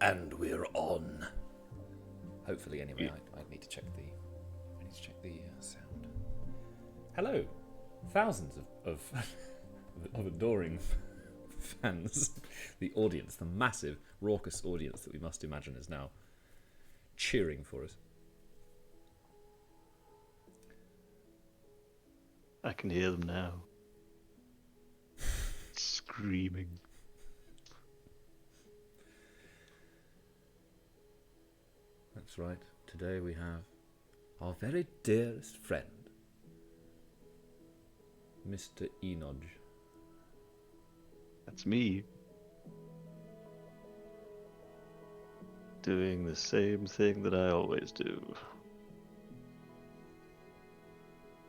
And we're on. Hopefully, anyway. I need to check the sound. Hello, thousands of adoring fans. The audience, the massive, raucous audience that we must imagine is now cheering for us. I can hear them now. Screaming. That's right. Today we have our very dearest friend, Mr. Enodge. That's me. Doing the same thing that I always do.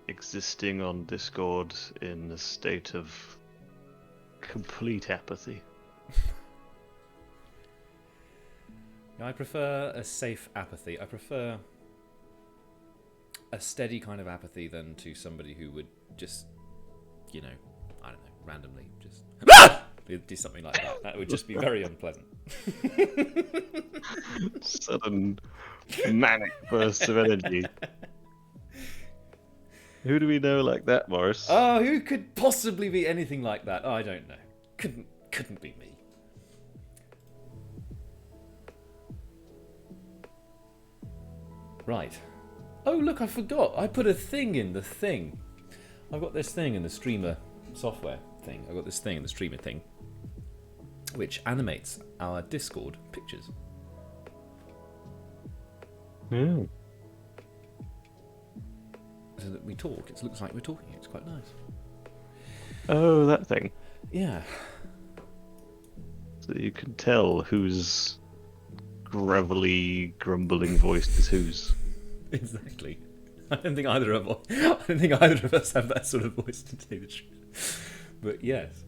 Existing on Discord in a state of complete apathy. I prefer a safe apathy. I prefer a steady kind of apathy than to somebody who would just, I don't know, randomly just do something like that. That would just be very unpleasant. Sudden manic bursts of energy. Who do we know like that, Morris? Oh, who could possibly be anything like that? Oh, I don't know. Couldn't be me. Right. Oh, look, I forgot. I put a thing in the thing. I've got this thing in the streamer software thing. I've got this thing in the streamer thing, which animates our Discord pictures. Yeah. So that we talk. It looks like we're talking. It's quite nice. Oh, that thing. Yeah. So you can tell whose gravelly, grumbling voice is whose. Exactly. I don't think either of us have that sort of voice, to tell you the truth. But yes,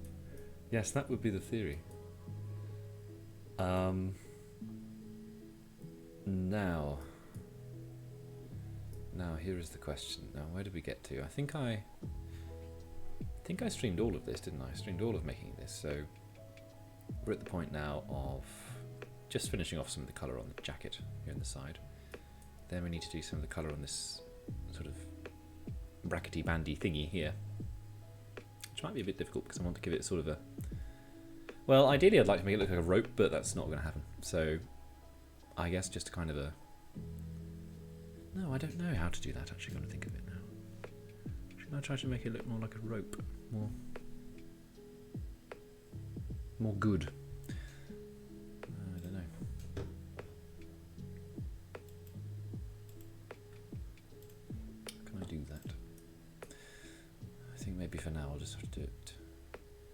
that would be the theory. Now here is the question. Now, where did we get to? I think I streamed all of this, didn't I? I streamed all of making this. So we're at the point now of just finishing off some of the colour on the jacket here on the side. Then we need to do some of the colour on this sort of brackety bandy thingy here, which might be a bit difficult because I want to give it sort of a... Well, ideally I'd like to make it look like a rope, but that's not going to happen. So I guess just a kind of a... No, I don't know how to do that, actually, I'm going to think of it now. Should I try to make it look more like a rope? More good? I don't know. How can I do that? I think maybe for now I'll just have to do it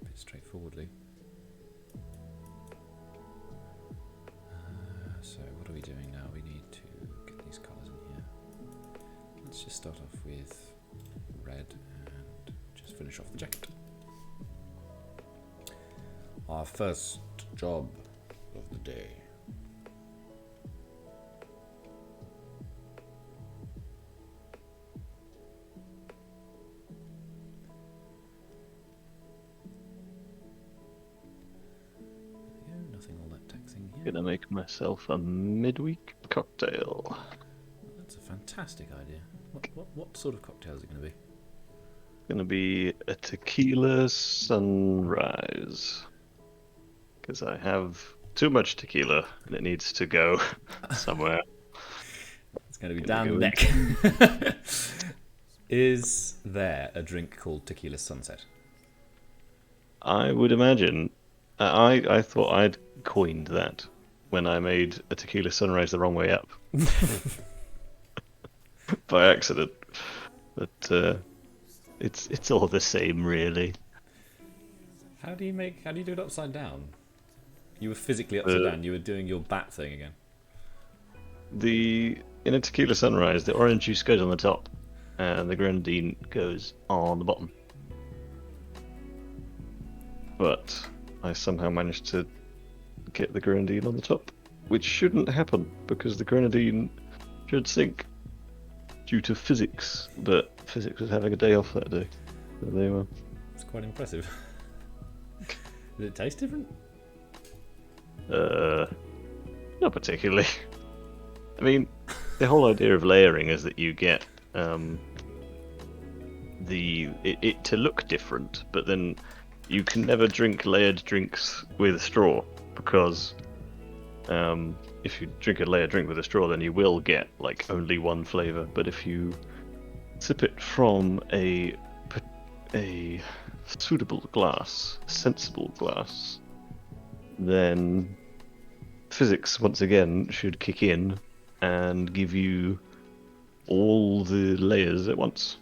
a bit straightforwardly. So what are we doing now? We need to get these colours in here. Let's just start off with red and just finish off the jacket. Our first job of the day. Nothing all that taxing here. Gonna make myself a midweek cocktail. That's a fantastic idea. What sort of cocktail is it going to be? Gonna be a tequila sunrise. Because I have too much tequila and it needs to go somewhere. It's going to be down the neck. Is there a drink called Tequila Sunset? I would imagine. I thought I'd coined that when I made a tequila sunrise the wrong way up. By accident. But it's all the same, really. How do you do it upside down? You were physically upside down. You were doing your bat thing again. In a tequila sunrise, the orange juice goes on the top, and the grenadine goes on the bottom. But I somehow managed to get the grenadine on the top, which shouldn't happen because the grenadine should sink due to physics. But physics was having a day off that day. So there you are. It's quite impressive. Does it taste different? Not particularly. I mean, the whole idea of layering is that you get it to look different, but then you can never drink layered drinks with straw because if you drink a layered drink with a straw, then you will get like only one flavor. But if you sip it from a suitable glass, sensible glass, then physics once again should kick in and give you all the layers at once.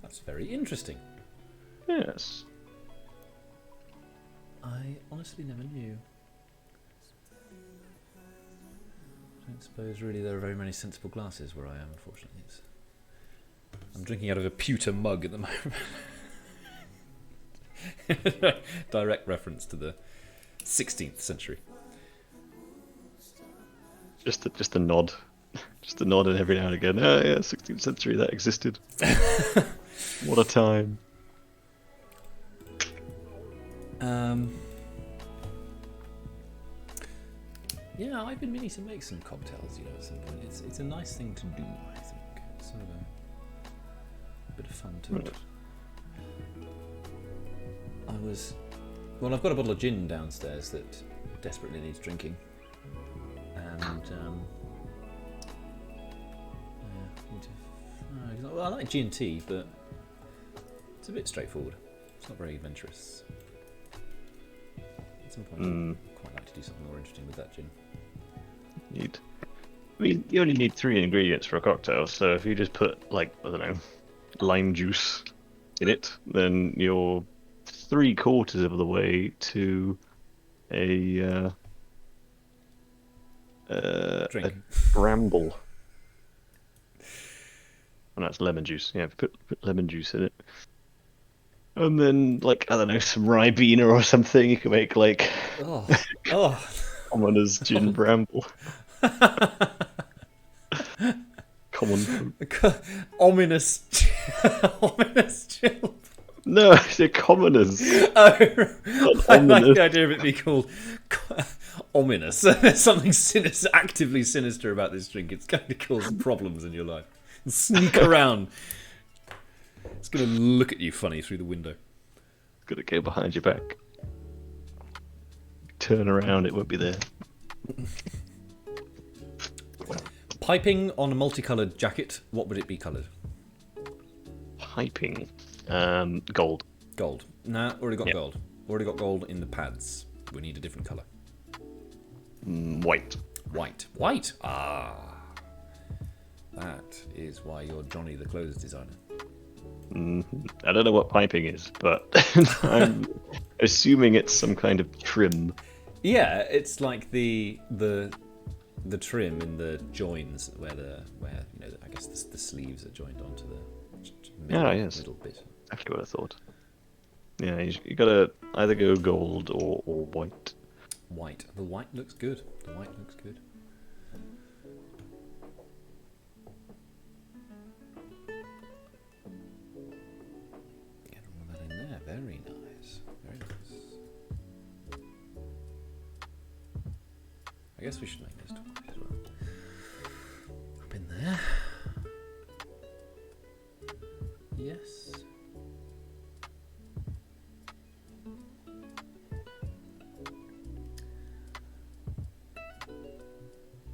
That's very interesting. Yes. I honestly never knew. I don't suppose really there are very many sensible glasses where I am, unfortunately. I'm drinking out of a pewter mug at the moment. Direct reference to the 16th century. Just a nod. Just a nod, and every now and again, oh yeah, 16th century, that existed. What a time. Yeah, I've been meaning to make some cocktails, you know, at some point. It's a nice thing to do, I think. It's sort of a bit of fun to it. I've got a bottle of gin downstairs that desperately needs drinking. And, I like G&T, but it's a bit straightforward. It's not very adventurous. At some point, I'd quite like to do something more interesting with that gin. I mean, you only need 3 ingredients for a cocktail, so if you just put, like, I don't know, lime juice in it, then you're 3/4 of the way to a Drink. a bramble. And that's lemon juice. Yeah, put lemon juice in it. And then, like, I don't know, some Ribena or something. You can make, like, commoner's gin bramble. Common. Ominous chill. No, they're commoners. Oh, I like ominous. the idea of it being called ominous. There's something sinister, actively sinister about this drink. It's going to cause problems in your life. Sneak around. It's going to look at you funny through the window. Got to go behind your back. Turn around, it won't be there. Piping on a multicoloured jacket, what would it be coloured? Piping. Gold. Gold. Nah, already got Yep. gold. Already got gold in the pads. We need a different colour. White. White. White? Ah. That is why you're Johnny the clothes designer. I don't know what piping is, but I'm assuming it's some kind of trim. Yeah, it's like the trim in the joins where you know, I guess the sleeves are joined onto the middle bit. Exactly what I thought. Yeah, you gotta either go gold or white. White. The white looks good. The white looks good. Get all that in there. Very nice. Very nice. I guess we should make this twice as well. Up in there. Yes.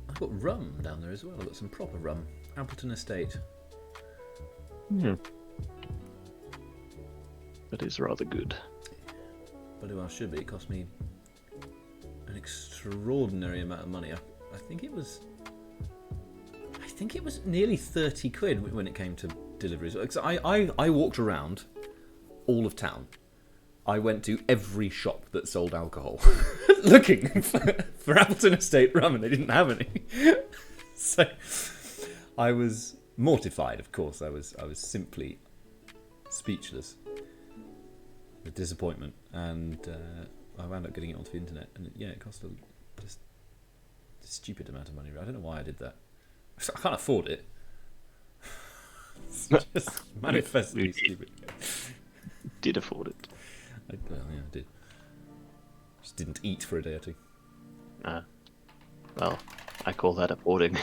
I've got rum down there as well. I've got some proper rum. Appleton Estate. That is rather good. But who else should be? It cost me an extraordinary amount of money. I think it was nearly 30 quid when it came to deliveries. So I walked around all of town. I went to every shop that sold alcohol looking for Appleton Estate rum, and they didn't have any. So I was mortified, of course. I was simply speechless with disappointment, and I wound up getting it onto the internet, and it cost just a stupid amount of money. I don't know why I did that. I can't afford it. It's just manifestly stupid. Did afford it. I did. Just didn't eat for a day or two. Well, Well, I call that affording.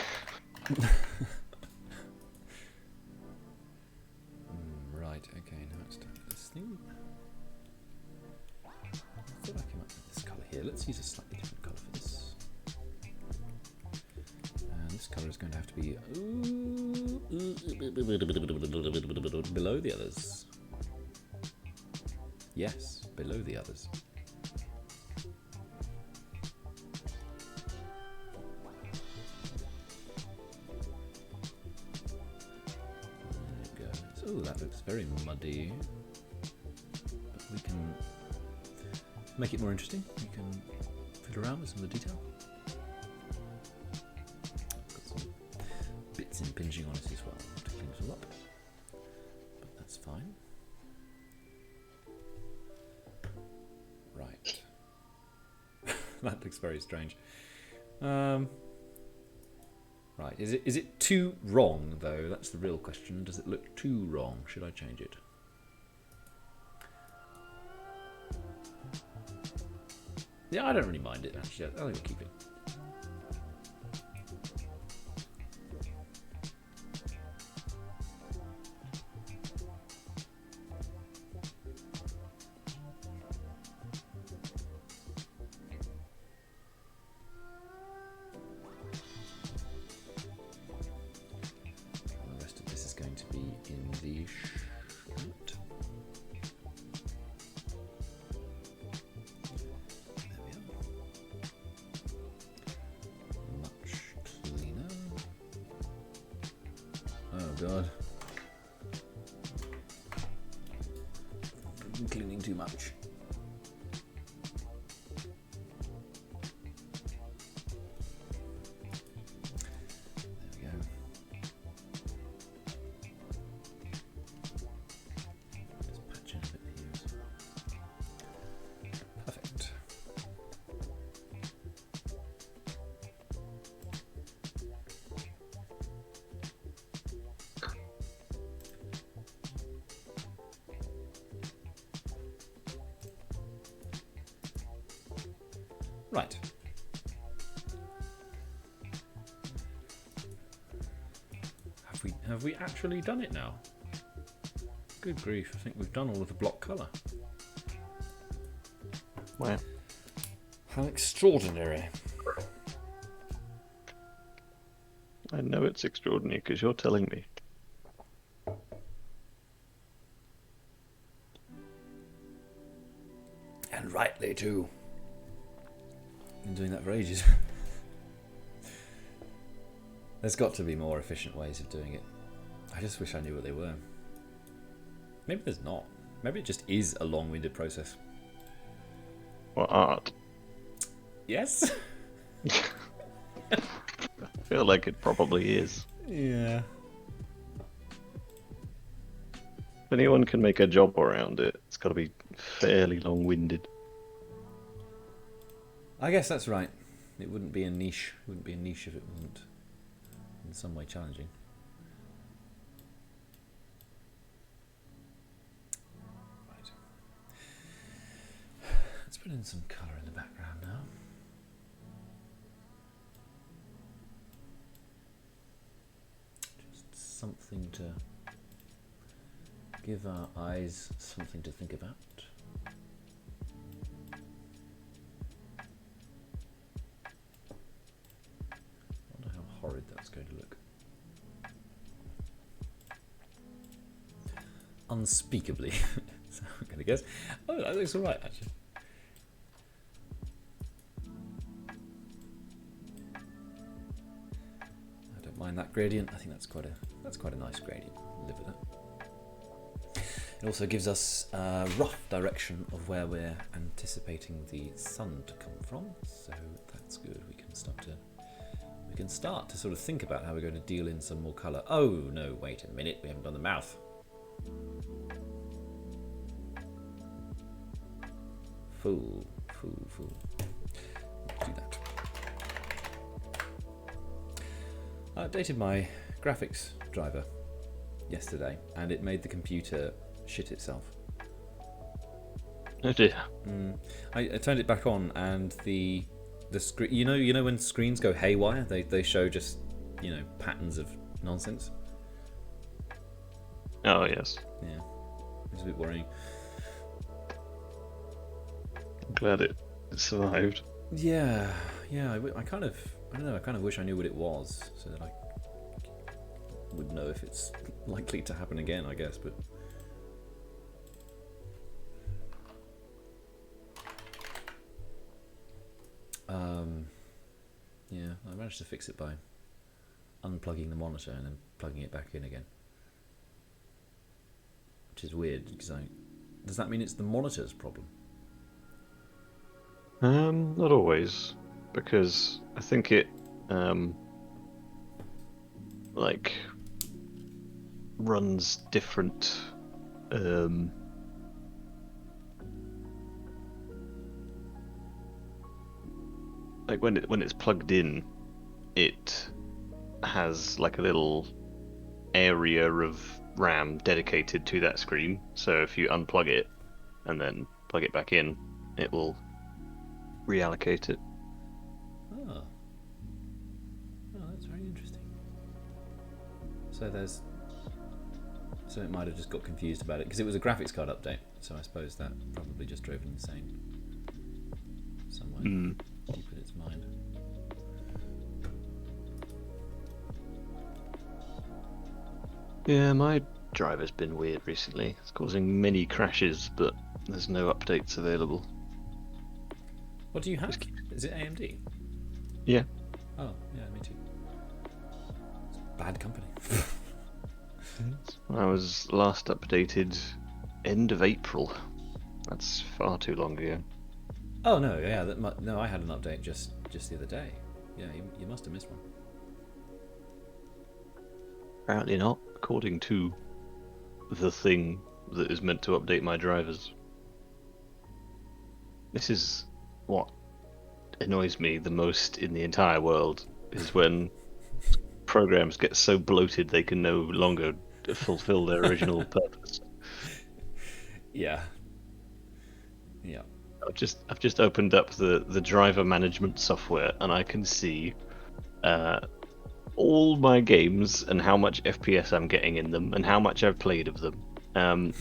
Right, okay, now it's time for this thing. I thought I came up with this colour here. Let's use a slightly different colour for this. And this colour is going to have to be below the others. Yes, below the others. Oh, that looks very muddy. But we can make it more interesting. We can fiddle around with some of the detail. Got some bits impinging on it as well to clean it all up. But that's fine. Right. That looks very strange. Right, is it too wrong though? That's the real question. Does it look too wrong? Should I change it? Yeah, I don't really mind it actually. I think we'll keep it. God. I'm cleaning too much. There we go. Just patch in a bit here as well. Perfect. Right. Have we actually done it now? Good grief, I think we've done all of the block colour. Wow. How extraordinary. I know it's extraordinary because you're telling me. And rightly too. Been doing that for ages. There's got to be more efficient ways of doing it. I just wish I knew what they were. Maybe there's not. Maybe it just is a long-winded process. What art? Yes? I feel like it probably is. Yeah. If anyone can make a job around it, it's got to be fairly long-winded. I guess that's right. It wouldn't be a niche. It wouldn't be a niche if it wasn't in some way challenging. Right. Let's put in some colour in the background now. Just something to give our eyes something to think about. Horrid that's going to look. Unspeakably. So I'm going to guess. Oh, that looks alright actually. I don't mind that gradient. I think that's quite a nice gradient. I'll live with that. It also gives us a rough direction of where we're anticipating the sun to come from. So that's good. We can start to sort of think about how we're going to deal in some more colour. Oh no, wait a minute, we haven't done the mouth. Fool. Let's do that. I updated my graphics driver yesterday and it made the computer shit itself. Oh dear. I turned it back on and the The screen, you know when screens go haywire, they show just patterns of nonsense. Oh yes. Yeah, it's a bit worrying. I'm glad it survived. Yeah, yeah. I don't know. I kind of wish I knew what it was so that I would know if it's likely to happen again. I guess, but. Yeah, I managed to fix it by unplugging the monitor and then plugging it back in again. Which is weird, because does that mean it's the monitor's problem? Not always, because I think it like runs different like when it's plugged in, it has like a little area of RAM dedicated to that screen. So if you unplug it and then plug it back in, it will reallocate it. Oh, that's very interesting. So it might have just got confused about it because it was a graphics card update. So I suppose that probably just drove it insane somewhere deep in its mind. Yeah, my driver's been weird recently. It's causing many crashes, but there's no updates available. What do you have? Is it AMD? Yeah. Oh, yeah, me too. It's bad company. I was last updated end of April. That's far too long ago. Oh no, yeah, no, I had an update just the other day. Yeah, you must have missed one. Apparently not, according to the thing that is meant to update my drivers. This is what annoys me the most in the entire world, is when programs get so bloated they can no longer fulfill their original purpose. Yeah. Yeah. I've just opened up the driver management software and I can see all my games and how much FPS I'm getting in them and how much I've played of them.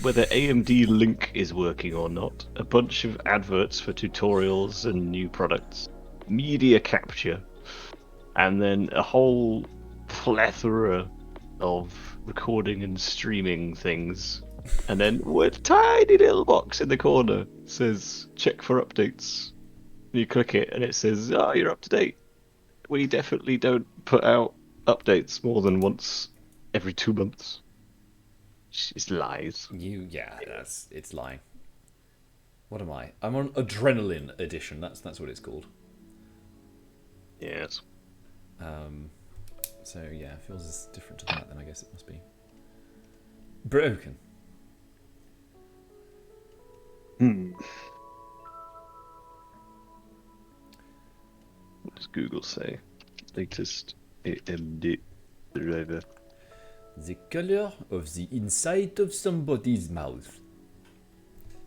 Whether AMD Link is working or not, a bunch of adverts for tutorials and new products, media capture, and then a whole plethora of recording and streaming things. And then a tiny little box in the corner says check for updates. You click it and it says, oh, you're up to date. We definitely don't put out updates more than once every 2 months. It's lies. It's lying. What am I? I'm on Adrenaline Edition. That's what it's called. Yes. So yeah, if yours is different to that, then I guess it must be broken. What does Google say? Latest AMD driver. The color of the inside of somebody's mouth.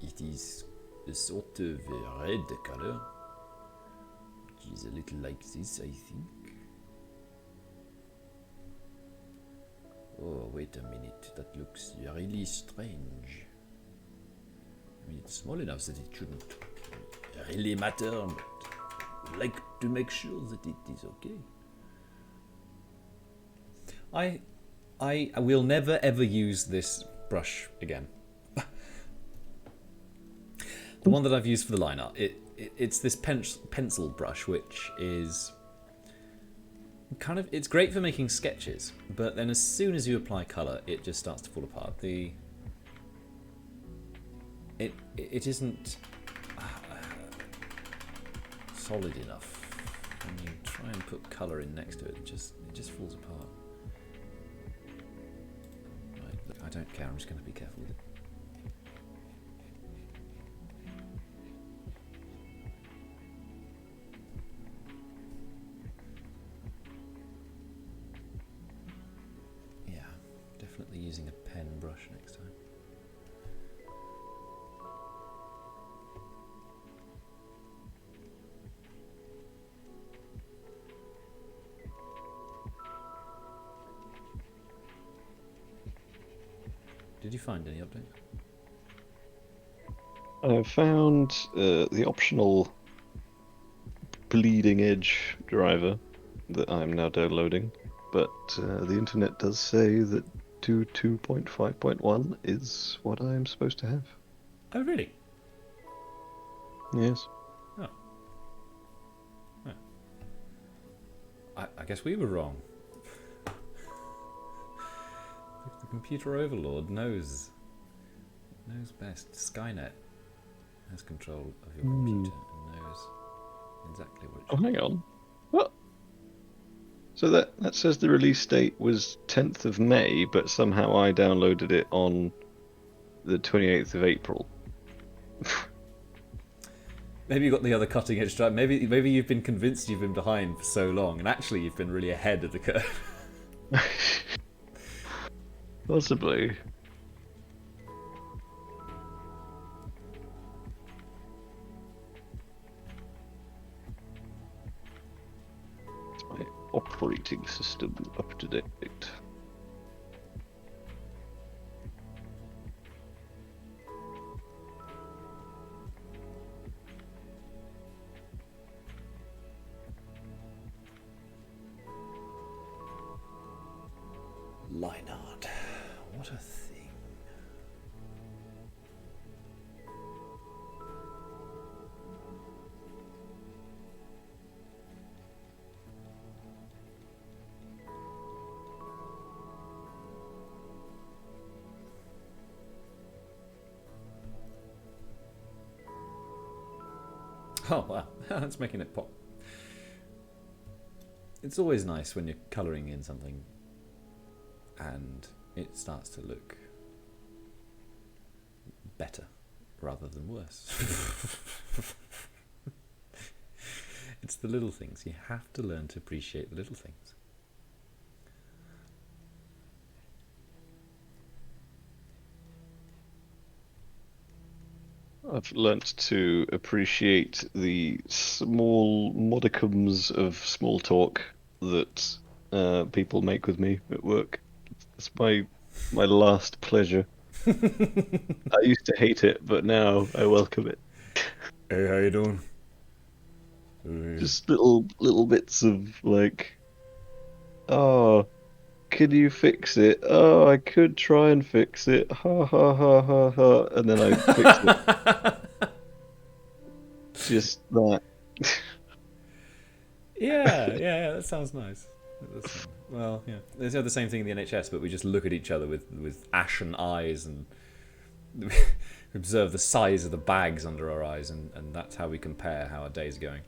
It is a sort of a red color, which is a little like this, I think. Oh, wait a minute, that looks really strange. I mean, it's small enough that it shouldn't really matter, but I like to make sure that it is okay. I will never ever use this brush again. The one that I've used for the line art, it's this pencil brush, which is kind of, it's great for making sketches, but then as soon as you apply colour, it just starts to fall apart. It isn't solid enough. When you try and put colour in next to it, it just falls apart. Right, look, I don't care. I'm just going to be careful with it. Definitely using a pen brush next time. Did you find any update? I found the optional bleeding edge driver that I'm now downloading, but the internet does say that 2.5.1 is what I'm supposed to have. Oh, really? Yes. Oh. Oh. I guess we were wrong. The computer overlord knows best. Skynet has control of your computer and knows exactly what it Oh, should hang on. What? So that says the release date was 10th of May, but somehow I downloaded it on the 28th of April. Maybe you got the other cutting edge drive. Maybe you've been convinced you've been behind for so long, and actually you've been really ahead of the curve. Possibly. Is my operating system up to date? Leinard, what a thing. Oh wow, that's making it pop. It's always nice when you're colouring in something and it starts to look better rather than worse. It's the little things. You have to learn to appreciate the little things. I've learnt to appreciate the small modicums of small talk that people make with me at work. It's my last pleasure. I used to hate it, but now I welcome it. Hey, how you doing? Just little bits of like, oh, can you fix it? Oh, I could try and fix it. Ha ha ha ha ha. And then I fix it. Just that. Yeah, that sounds nice. Well, yeah, they have the same thing in the NHS, but we just look at each other with ashen eyes and observe the size of the bags under our eyes, and that's how we compare how our day's going.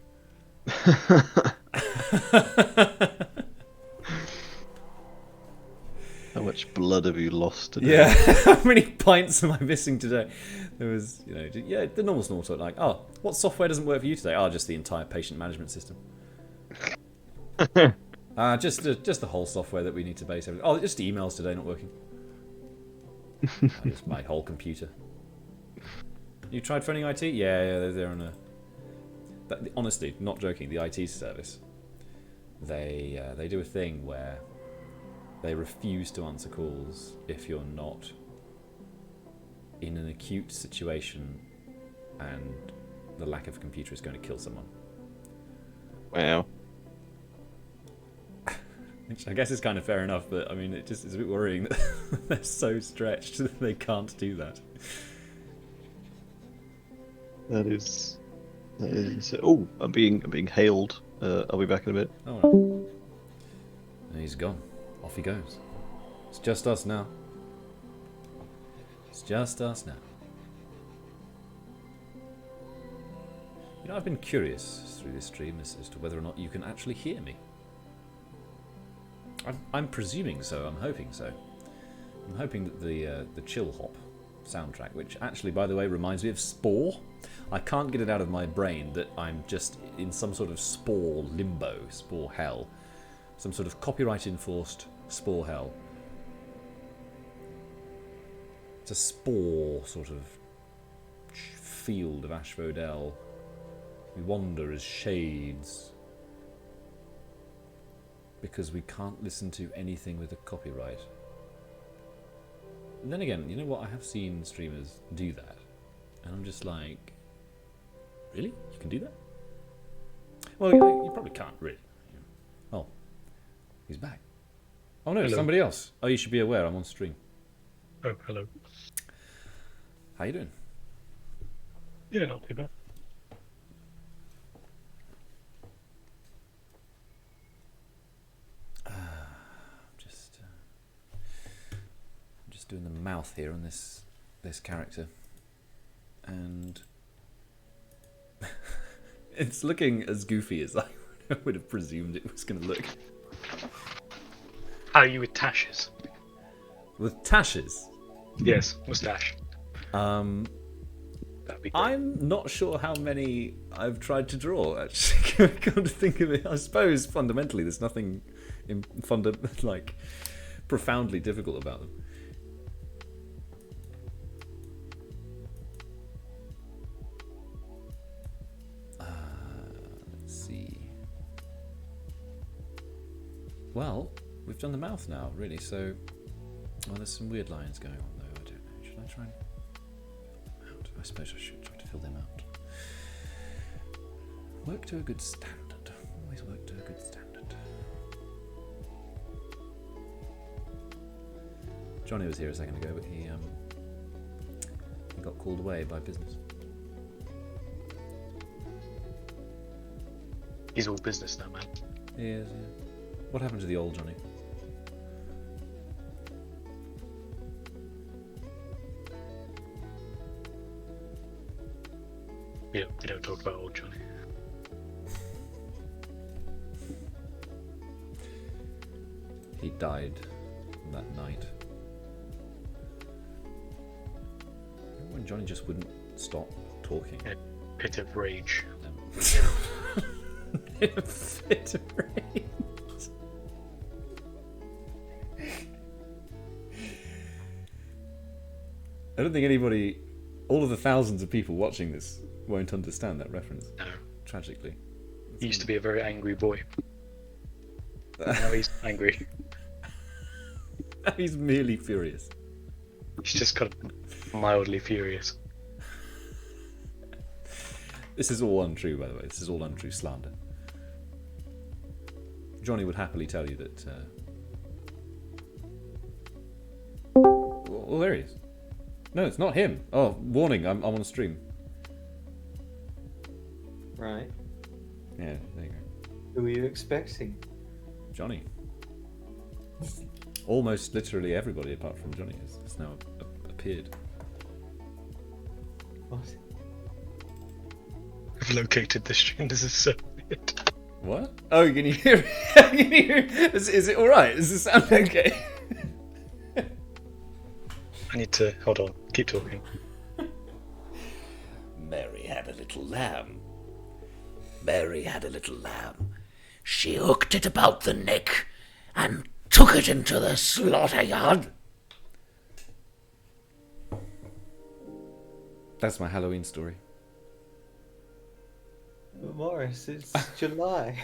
How much blood have you lost today? Yeah, how many pints am I missing today? There was, the normal small talk like, oh, what software doesn't work for you today? Oh, just the entire patient management system. Just the whole software that we need to base everything. Oh, just emails today not working. Just my whole computer. You tried phoning IT? Yeah, they're on a. Honestly, not joking. The IT service, they do a thing where they refuse to answer calls if you're not in an acute situation and the lack of a computer is going to kill someone. Wow. Which I guess is kind of fair enough, but I mean, it just is a bit worrying that they're so stretched that they can't do that. That is. Oh, I'm being hailed. I'll be back in a bit. Oh no. He's gone. Off he goes. It's just us now. It's just us now. I've been curious through this stream as to whether or not you can actually hear me. I'm presuming so. I'm hoping so. I'm hoping that the Chill Hop soundtrack, which actually, by the way, reminds me of Spore. I can't get it out of my brain that I'm just in some sort of Spore limbo, Spore hell, some sort of copyright-enforced Spore hell. It's a Spore sort of field of Asphodel. We wander as shades because we can't listen to anything with a copyright. And then again, you know what? I have seen streamers do that, and I'm just like, really? You can do that? Well, you probably can't really. Oh, he's back. Oh no, it's Hello. somebody else. Oh, you should be aware. I'm on stream. Oh, hello. How you doing? Yeah, not too bad. Just doing the mouth here on this character, and it's looking as goofy as I would have presumed it was going to look. How are you with Tashes? With Tashes, Yes, mustache. um, That'd be great. I'm not sure how many I've tried to draw. Actually, come to think of it, I suppose fundamentally there's nothing like profoundly difficult about them. Let's see. Well, we've done the mouth now, really. So, well, there's some weird lines going on though. I don't know. Should I try and fill them out? I suppose I should try to fill them out. Work to a good standard. Always work to a good standard. Johnny was here a second ago, but he got called away by business. He's all business now, man. He is, yeah. What happened to the old Johnny? We don't talk about old Johnny. He died that night. When Johnny just wouldn't stop talking. Yeah. Pit of rage. In a fit of rage. I don't think anybody, all of the thousands of people watching this, won't understand that reference. No. Tragically. He used to be a very angry boy. Now he's angry. He's merely furious. He's just kind of mildly furious. This is all untrue, by the way. This is all untrue slander. Johnny would happily tell you that. Well, there he is. No, it's not him. Oh, warning! I'm on stream. Right. Yeah, there you go. Who are you expecting? Johnny. Almost literally everybody apart from Johnny has now appeared. What? I've located the stream. This is so weird. What? Oh, can you hear? Can you hear? Is it all right? Does it sound okay? I need to hold on. Keep talking. Mary had a little lamb. Mary had a little lamb. She hooked it about the neck and took it into the slaughter yard. That's my Halloween story. But Morris, it's July.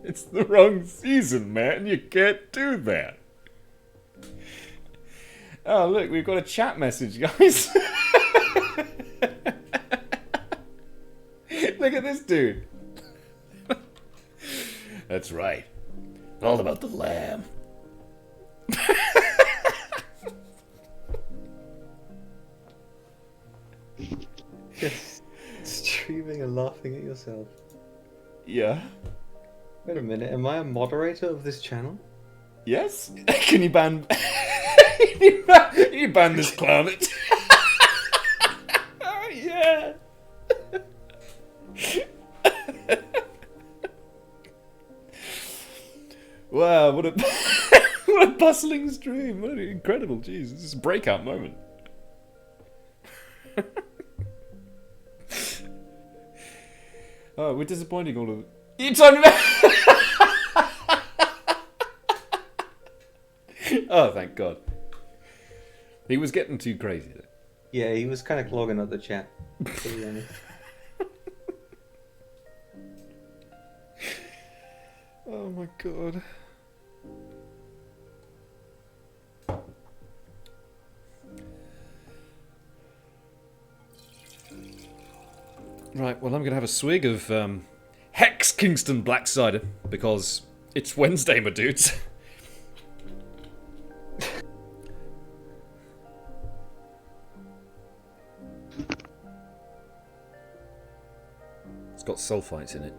It's the wrong season, man. You can't do that. Oh, look, we've got a chat message, guys. Look at this dude. That's right. All about the lamb. Just streaming and laughing at yourself. Yeah. Wait a minute, am I a moderator of this channel? Yes? Can you ban... you ban this clown? Oh, yeah. Wow, what a what a bustling stream! What an incredible, jeez, this is a breakout moment. Oh, we're disappointing all of them. You talking about? Oh, thank God. He was getting too crazy though. Yeah, he was kind of clogging up the chat, to be honest. Oh my God. Right, well, I'm going to have a swig of Hex Kingston Black Cider because it's Wednesday, my dudes. It's got sulfites in it.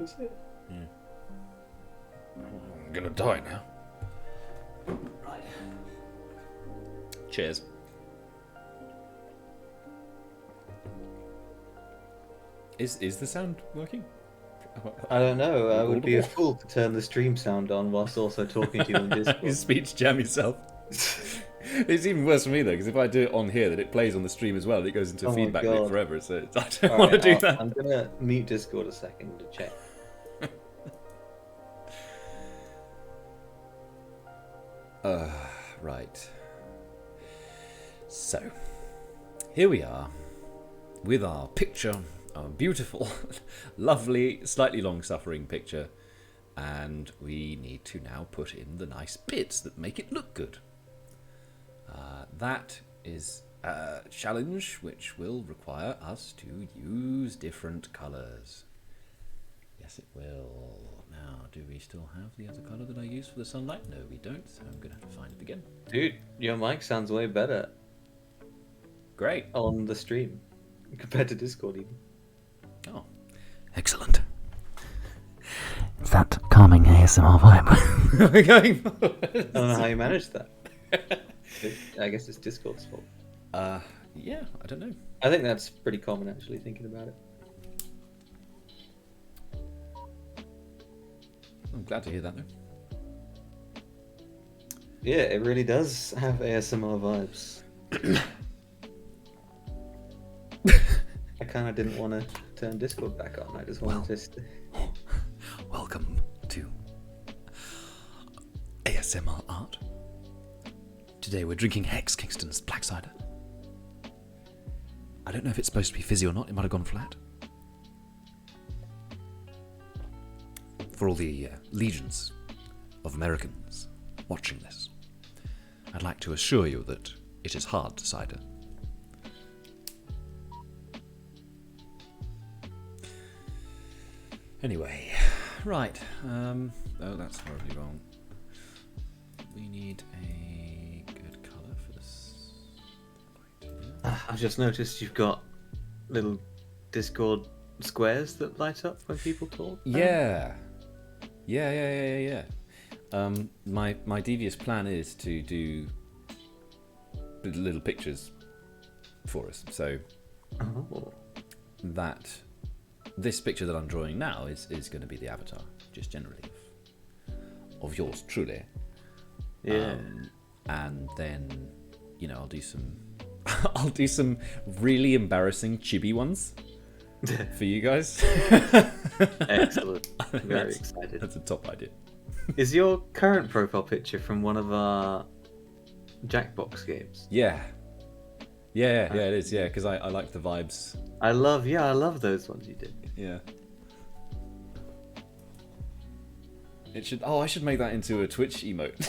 Is it? I'm going to die now. Right. Cheers. Is the sound working? I don't know. I would be a Audible? fool to turn the stream sound on whilst also talking to you on You Discord. speech jam yourself. It's even worse for me though, because if I do it on here, then it plays on the stream as well. And it goes into a Oh my feedback loop God. forever. So I don't All want to right, do that. I'm gonna mute Discord a second to check. Right. So, here we are with our picture, our beautiful, lovely, slightly long-suffering picture, and we need to now put in the nice bits that make it look good. That is a challenge which will require us to use different colours. Yes, it will. Now, do we still have the other colour that I used for the sunlight? No, we don't, so I'm going to have to find it again. Dude, your mic sounds way better Great. on the stream compared to Discord even. Oh. Excellent. It's that calming ASMR vibe. We're going I don't know how you managed that. I guess it's Discord's fault. yeah, I don't know. I think that's pretty common actually, thinking about it. I'm glad to hear that though. Yeah, it really does have ASMR vibes. I kind of didn't want to turn Discord back on. I just wanted to. Welcome to ASMR Art. Today we're drinking Hex Kingston's Black Cider. I don't know if it's supposed to be fizzy or not. It might have gone flat. For all the legions of Americans watching this, I'd like to assure you that it is hard cider. Anyway, right. Oh, that's horribly wrong. We need a good colour for this. I've just noticed you've got little Discord squares that light up when people talk. Yeah. Yeah. My devious plan is to do little pictures for us. So Oh. that this picture that I'm drawing now is going to be the avatar, just generally of yours truly. Yeah. And then, I'll do some I'll do some really embarrassing chibi ones for you guys. Excellent. Very That's- excited. That's a top idea. Is your current profile picture from one of our Jackbox games? Yeah, it is. Yeah, because I like the vibes. I love those ones you did. Yeah. It should. Oh, I should make that into a Twitch emote.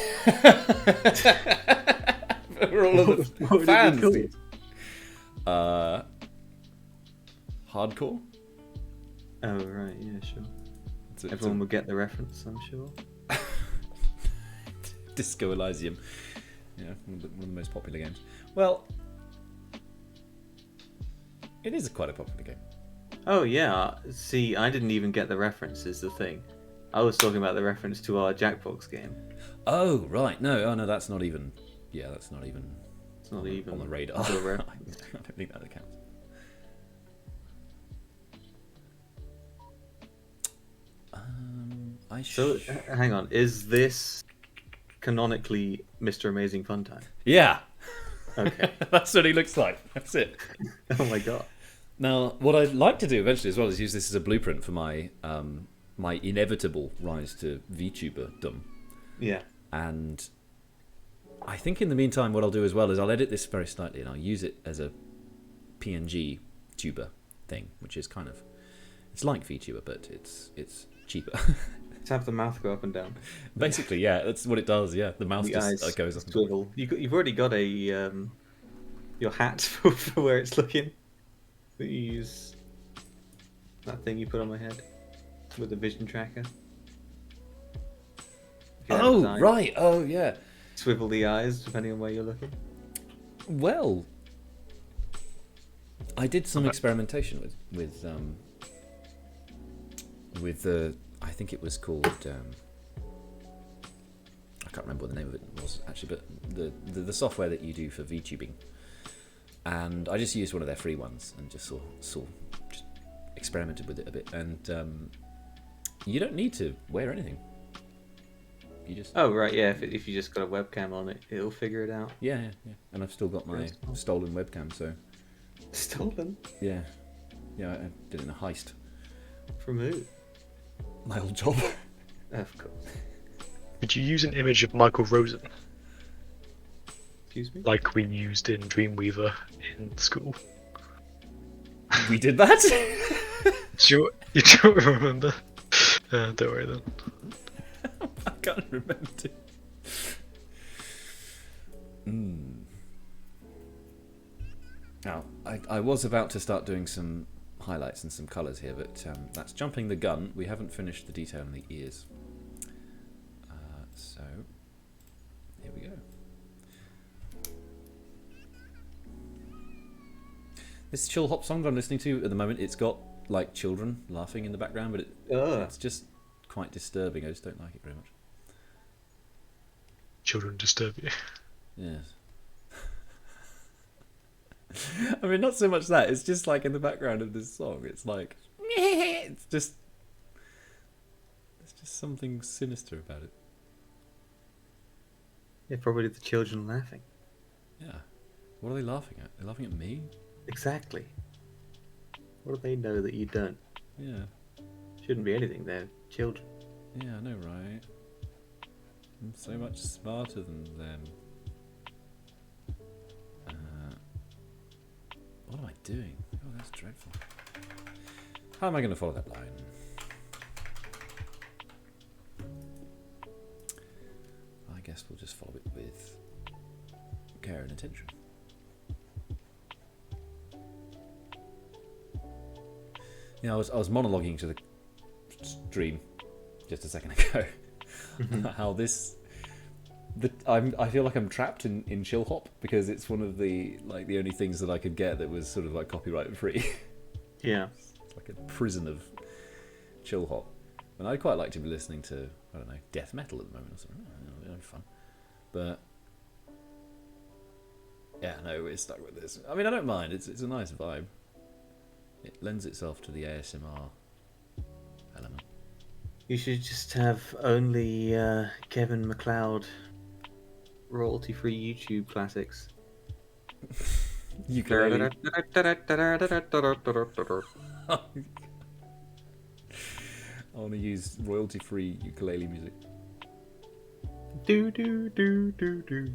For all of the What would it be fans. called? Hardcore. Oh right, yeah, sure. It's a Everyone will get the reference, I'm sure. Disco Elysium. Yeah, one of the most popular games. Well, it is quite a popular game. Oh yeah. See, I didn't even get the reference. Is the thing. I was talking about the reference to our Jackbox game. Oh right, no, that's not even. Yeah, that's not even. It's not even on the radar. on the I reference. don't think that counts. So, hang on. Is this canonically Mr. Amazing Fun Time? Yeah, Okay. that's what he looks like. That's it. Oh my god. Now, what I'd like to do eventually as well is use this as a blueprint for my my inevitable rise to VTuberdom. Yeah. And I think in the meantime, what I'll do as well is I'll edit this very slightly and I'll use it as a PNG tuber thing, which is kind of it's like VTuber, but it's cheaper. Let's have the mouth go up and down. Basically, yeah, that's what it does. Yeah, the mouse The just eyes goes up. And swivel. You've already got a your hat for where it's looking. that you use that thing you put on my head with the vision tracker. You have Oh, his eyes, right. Oh, yeah. Swivel the eyes depending on where you're looking. Well, I did some experimentation with the. I think it was called. I can't remember what the name of it was actually, but the software that you do for VTubing, and I just used one of their free ones and just just experimented with it a bit, and you don't need to wear anything. You just Oh right, yeah. If you just got a webcam on it, it'll figure it out. yeah, and I've still got my stolen webcam, so Stolen yeah, I did it in a heist. from who? My old job. Of course. Did you use an image of Michael Rosen Excuse me. like we used in Dreamweaver in school? We did that. You don't remember? Don't worry then. I can't remember. Now, I was about to start doing some highlights and some colours here, but that's jumping the gun. We haven't finished the detail on the ears. So, here we go. This chill hop song that I'm listening to at the moment, it's got like children laughing in the background, but it's just quite disturbing. I just don't like it very much. Children disturb you. Yes. I mean, not so much that. It's just like in the background of this song. It's like it's just something sinister about it. Yeah, probably the children laughing. Yeah. What are they laughing at? They're laughing at me? Exactly. What do they know that you don't? Yeah. Shouldn't be anything. They're children. Yeah, I know, right? I'm so much smarter than them. What am I doing? Oh, that's dreadful. How am I going to follow that line? I guess we'll just follow it with care and attention. I was monologuing to the stream just a second ago. How I feel like I'm trapped in chill hop because it's one of the only things that I could get that was sort of like copyright free. Yeah. It's like a prison of chill hop. And I'd quite like to be listening to, I don't know, death metal at the moment or something. That'd be fun. But yeah, no, we're stuck with this. I mean, I don't mind. It's a nice vibe. It lends itself to the ASMR element. You should just have only Kevin MacLeod royalty-free YouTube classics. Ukulele. I want to use royalty-free ukulele music. Do do do do do.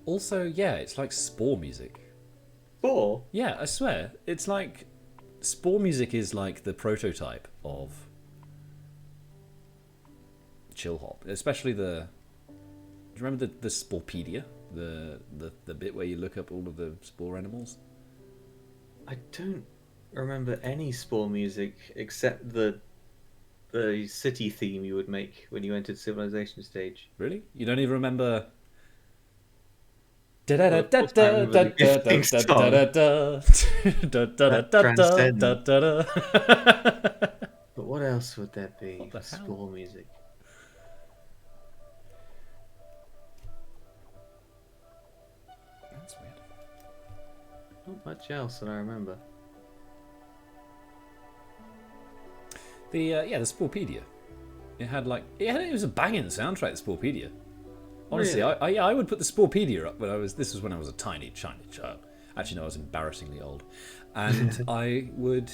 Also, yeah, it's like spore music. Spore? Yeah, I swear. It's like spore music is like the prototype of chill hop, especially the. Do you remember the Sporepedia, the bit where you look up all of the spore animals? I don't remember any Spore music except the city theme you would make when you entered Civilization stage. Really? You don't even remember? But what else would there be What the for hell? Spore music? That's weird. Not much else that I remember. The Sporepedia. It was a banging soundtrack. The Sporepedia. Honestly, Really? I would put the Sporepedia up this was when I was a tiny child. Actually, no, I was embarrassingly old, and I would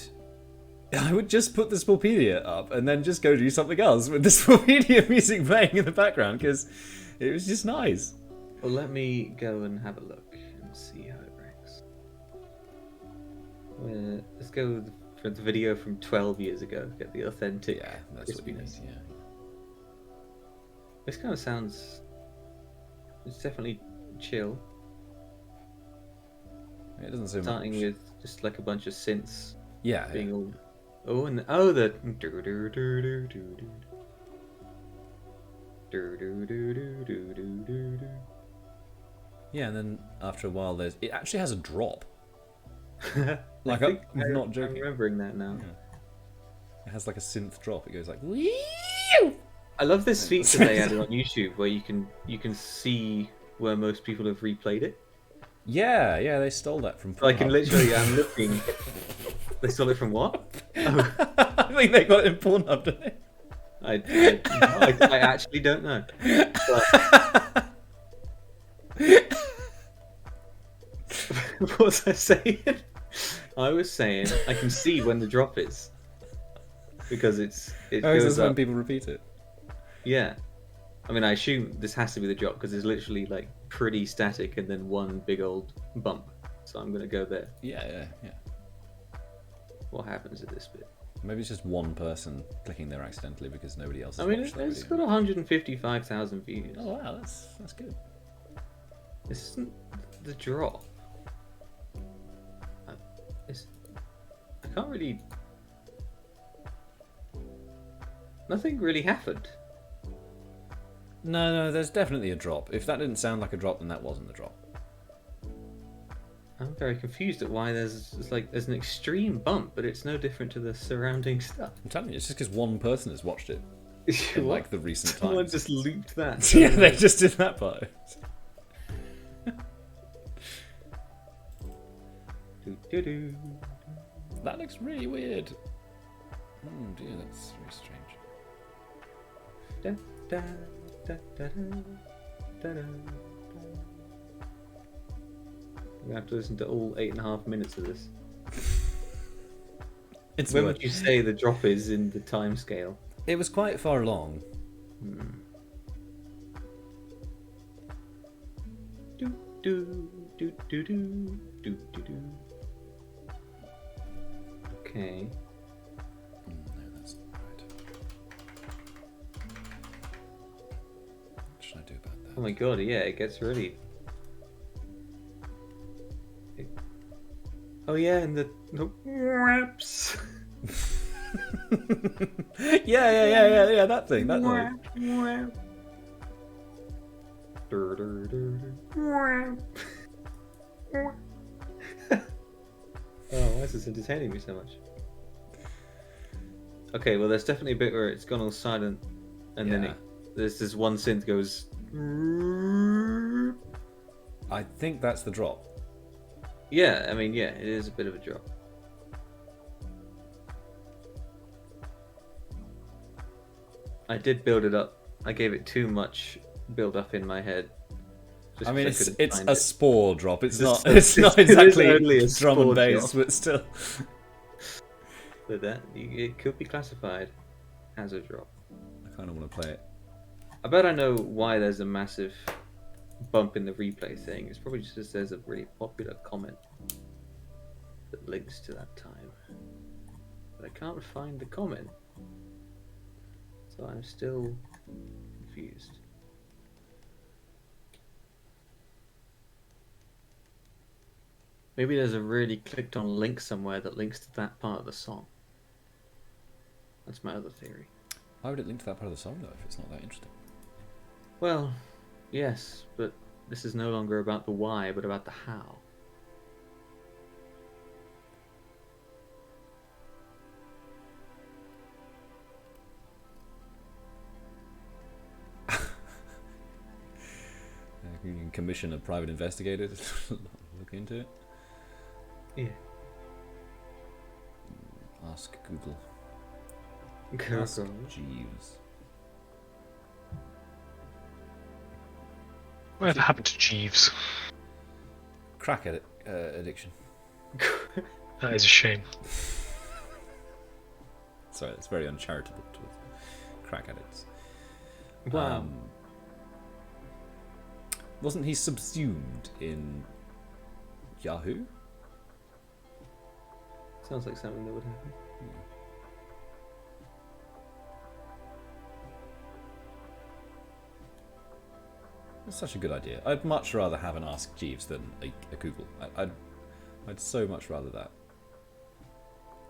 just put the Sporepedia up and then just go do something else with the Sporepedia music playing in the background because it was just nice. Well, let me go and have a look and see how it ranks. Let's go for the video from 12 years ago. Get the authentic. Yeah, that's what you need. crispiness. Yeah. This kind of sounds. It's definitely chill. It doesn't seem Starting much. with just like a bunch of synths Yeah, being all. Oh, and the. yeah, and then after a while, it actually has a drop. Like, I think I'm not I'm joking. remembering that now. It has like a synth drop. It goes like. I love this feature they added on YouTube where you can see where most people have replayed it. Yeah, yeah, they stole that from. So I can Pornhub. literally, I'm looking. They stole it from what? Oh, I think they got it in Pornhub, didn't they? I actually don't know. But... what was I saying? I was saying I can see when the drop is because it Oh, goes that's up. when people repeat it. Yeah, I mean I assume this has to be the drop because it's literally like pretty static and then one big old bump. So I'm gonna go there. Yeah, yeah, yeah. What happens at this bit? Maybe it's just one person clicking there accidentally because nobody else has I mean watched that it's video. got 155,000 views. Oh wow, that's good. This isn't the drop. I can't really. Nothing really happened. No, there's definitely a drop. If that didn't sound like a drop, then that wasn't a drop. I'm very confused at why there's an extreme bump, but it's no different to the surrounding stuff. I'm telling you, it's just because one person has watched it in like the recent Someone times. just looped that. Yeah, they just did that part. Do-do-do. That looks really weird. Oh dear, that's very strange. Da, da, da, da, da, da, da. You have to listen to all 8.5 minutes of this. It's When weird. would you say the drop is in the time scale? It was quite far along. Do do do do do do do do. Okay. No, that's not right. What should I do about that? Oh my god, yeah, it gets really. Oh yeah, and the whoops. yeah, that thing, that noise. Oh, why is this entertaining me so much? Okay, well, there's definitely a bit where it's gone all silent, and then Yeah. there's this one synth goes. I think that's the drop. Yeah, I mean, yeah, it is a bit of a drop. I did build it up. I gave it too much build up in my head. Just I mean, 'cause it's couldn't find a it. spore drop. It's It's not. It's not it is exactly only a drum and spore bass, drop. but still. But it could be classified as a drop. I kind of want to play it. I bet I know why there's a massive bump in the replay thing. It's probably just because there's a really popular comment that links to that time. But I can't find the comment. So I'm still confused. Maybe there's a really clicked on link somewhere that links to that part of the song. That's my other theory. Why would it link to that part of the song though if it's not that interesting? Well, yes, but this is no longer about the why, but about the how. You can commission a private investigator to look into it. Yeah. Ask Google. Google. Ask Jeeves. Whatever happened to Jeeves? Crack addiction. That is a shame. Sorry, that's very uncharitable towards crack addicts. Wow. Wasn't he subsumed in Yahoo? Sounds like something that would happen. That's such a good idea. I'd much rather have an Ask Jeeves than a Google. I'd so much rather that.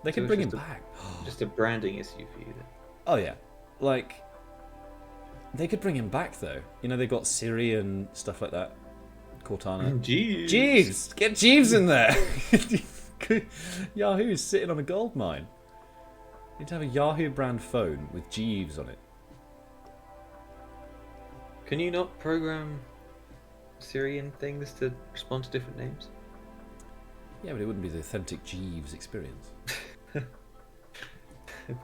They could it's bring him just back. Just a branding issue for you then. Oh yeah, like they could bring him back though. You know, they got Siri and stuff like that. Cortana. Jeeves. Jeeves, get Jeeves in there. Yahoo's sitting on a gold mine. You need to have a Yahoo brand phone with Jeeves on it. Can you not program Syrian things to respond to different names? Yeah, but it wouldn't be the authentic Jeeves experience.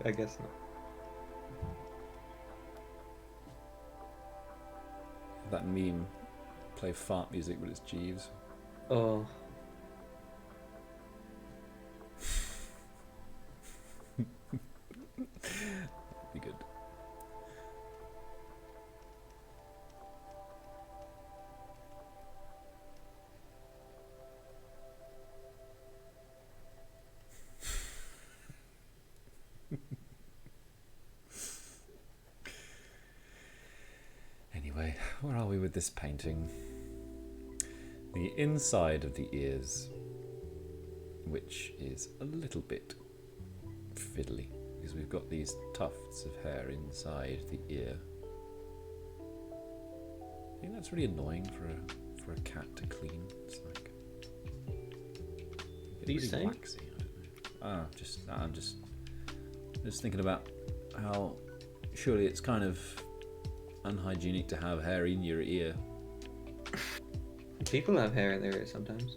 I guess not. That meme, play fart music, but it's Jeeves. Oh. Be good. Anyway, where are we with this painting? The inside of the ears, which is a little bit fiddly because we've got these tufts of hair inside the ear. I think that's really annoying for a cat to clean. It's like What are you really saying? waxy. I don't know. I'm just thinking about how surely it's kind of unhygienic to have hair in your ear. People have hair in their ears sometimes.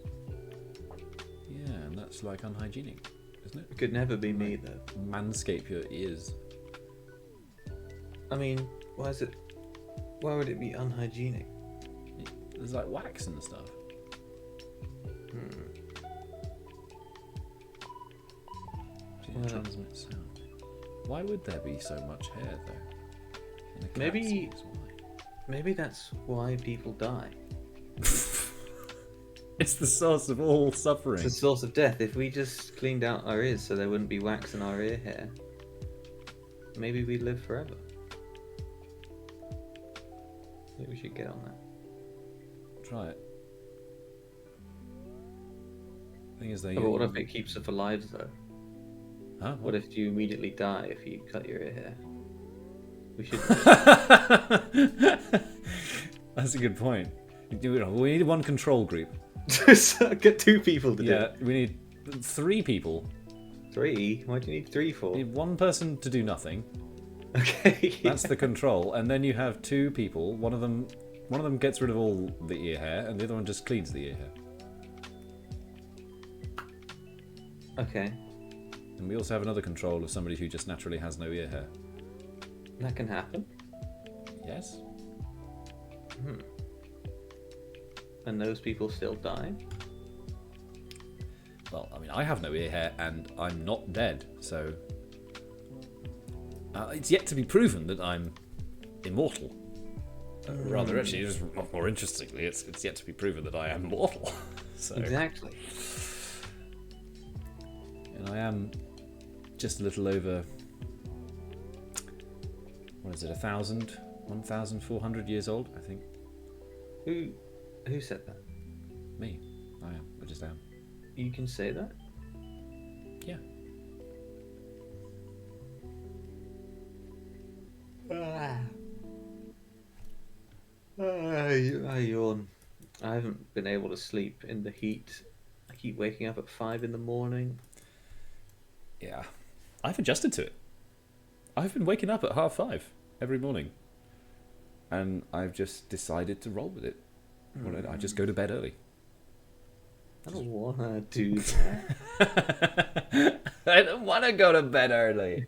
Yeah, and that's like unhygienic, isn't it? It could never be me though. Manscape your ears. I mean, why would it be unhygienic? There's like wax and stuff. Do you Well, transmit sound? Why would there be so much hair though? In a cat's Maybe- ears? Why? Maybe that's why people die. It's the source of all suffering. It's the source of death. If we just cleaned out our ears so there wouldn't be wax in our ear hair, maybe we'd live forever. I think we should get on that. Try it. Thing is, though, But what if it keeps us alive though? Huh? What if you immediately die if you cut your ear hair? We should. That's a good point. We need one control group. Get 2 people to do Yeah, it. we need 3 people. 3? Why do you need 3 for? We need one person to do nothing. Okay. That's the control, and then you have 2 people. One of them gets rid of all the ear hair, and the other one just cleans the ear hair. Okay. And we also have another control of somebody who just naturally has no ear hair. That can happen. Yes. And those people still die. Well, I mean, I have no ear hair, and I'm not dead, so it's yet to be proven that I'm immortal. Rather, actually, just more interestingly, it's yet to be proven that I am mortal. So, Exactly. and I am just a little over. What is it? 1,400 years old, I think. Who said that? Me. I am. I just am. You can say that? Yeah. I yawn. I haven't been able to sleep in the heat. I keep waking up at 5 in the morning. Yeah. I've adjusted to it. I've been waking up at 5:30 every morning. And I've just decided to roll with it. I just go to bed early. I don't wanna do that. I don't want to go to bed early.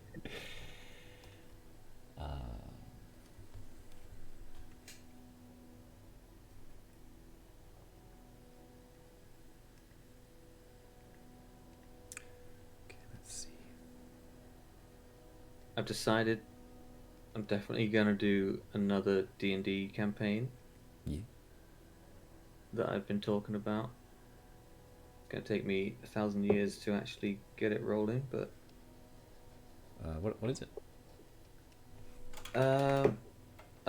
Okay, let's see. I've decided I'm definitely gonna do another D&D campaign Yeah. that I've been talking about. It's gonna take me 1,000 years to actually get it rolling, but What is it? I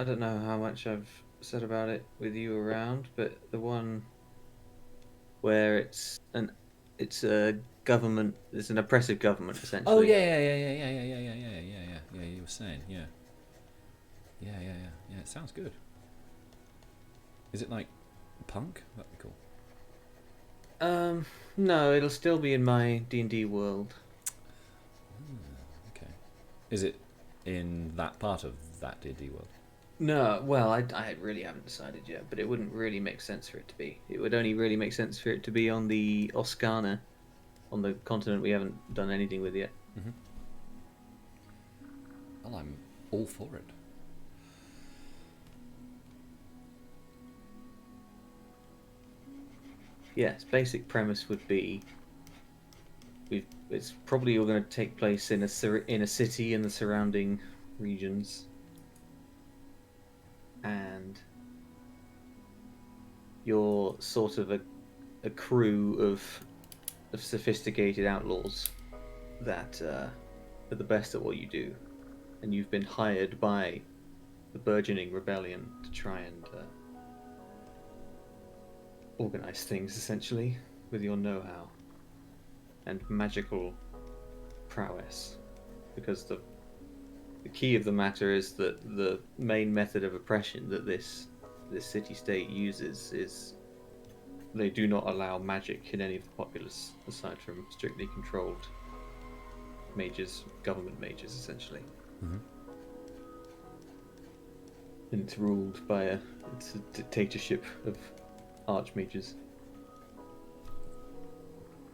don't know how much I've said about it with you around, but the one where it's a government, it's an oppressive government essentially. Oh yeah. You were saying, yeah. Yeah. It sounds good. Is it like punk? That'd be cool. No, it'll still be in my D&D world. Okay. Is it in that part of that D&D world? No, well, I really haven't decided yet, but it wouldn't really make sense for it to be. It would only really make sense for it to be on the Oscana, on the continent we haven't done anything with yet. Well, I'm all for it. Yes, basic premise would be it's probably all going to take place in a city in the surrounding regions, and you're sort of a crew of sophisticated outlaws that are the best at what you do, and you've been hired by the burgeoning rebellion to try and organize things essentially with your know-how and magical prowess, because the key of the matter is that the main method of oppression that this city-state uses is they do not allow magic in any of the populace aside from strictly controlled mages, government mages essentially. And it's ruled by it's a dictatorship of archmages.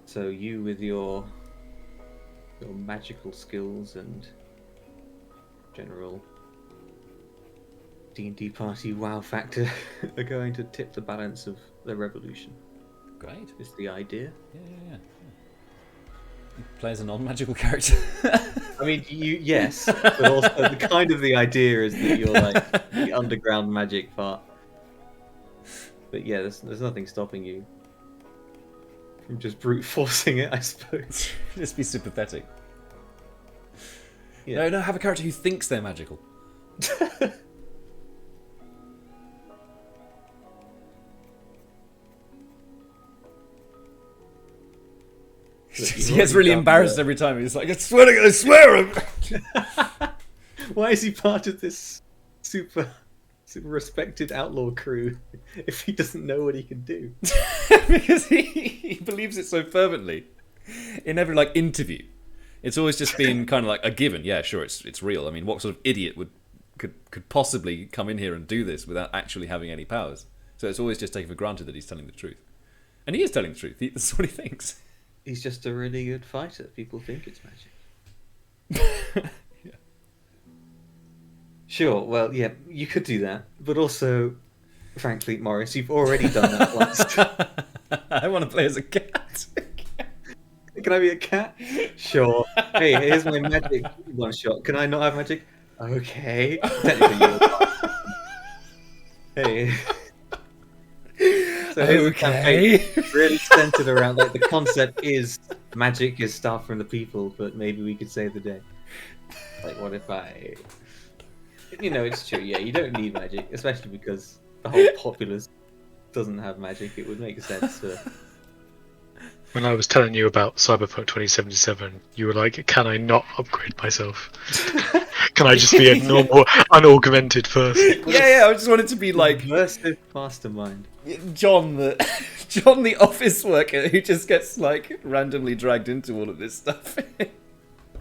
So you, with your magical skills and general D&D party wow factor, are going to tip the balance of the revolution. Great. Is the idea? Yeah. You play as a non-magical character. I mean, yes, but also the idea is that you're like the underground magic part. But yeah, there's nothing stopping you from just brute forcing it, I suppose. Just be sympathetic. Yeah. No, have a character who thinks they're magical. He gets really embarrassed every time. He's like, I swear him. Why is he part of this super respected outlaw crew if he doesn't know what he can do? Because he believes it so fervently. In every interview, it's always just been kind of like a given. Yeah, sure, it's real. I mean, what sort of idiot could possibly come in here and do this without actually having any powers? So it's always just taken for granted that he's telling the truth, and he is telling the truth. That's what he thinks. He's just a really good fighter. People think it's magic. Yeah. Sure, well, yeah, you could do that. But also, frankly, Morris, you've already done that once. I want to play as a cat. Can I be a cat? Sure. Hey, here's my magic one shot. Can I not have magic? Okay. Technically, hey. So here's a campaign really centered around the concept is magic is stuff from the people, but maybe we could save the day. What if I? It's true. Yeah, you don't need magic, especially because the whole populace doesn't have magic. It would make sense to. When I was telling you about Cyberpunk 2077, you were like, "Can I not upgrade myself? Can I just be a normal, unaugmented person?" Yeah. I just wanted to be like Immersive mastermind. John, the office worker who just gets randomly dragged into all of this stuff.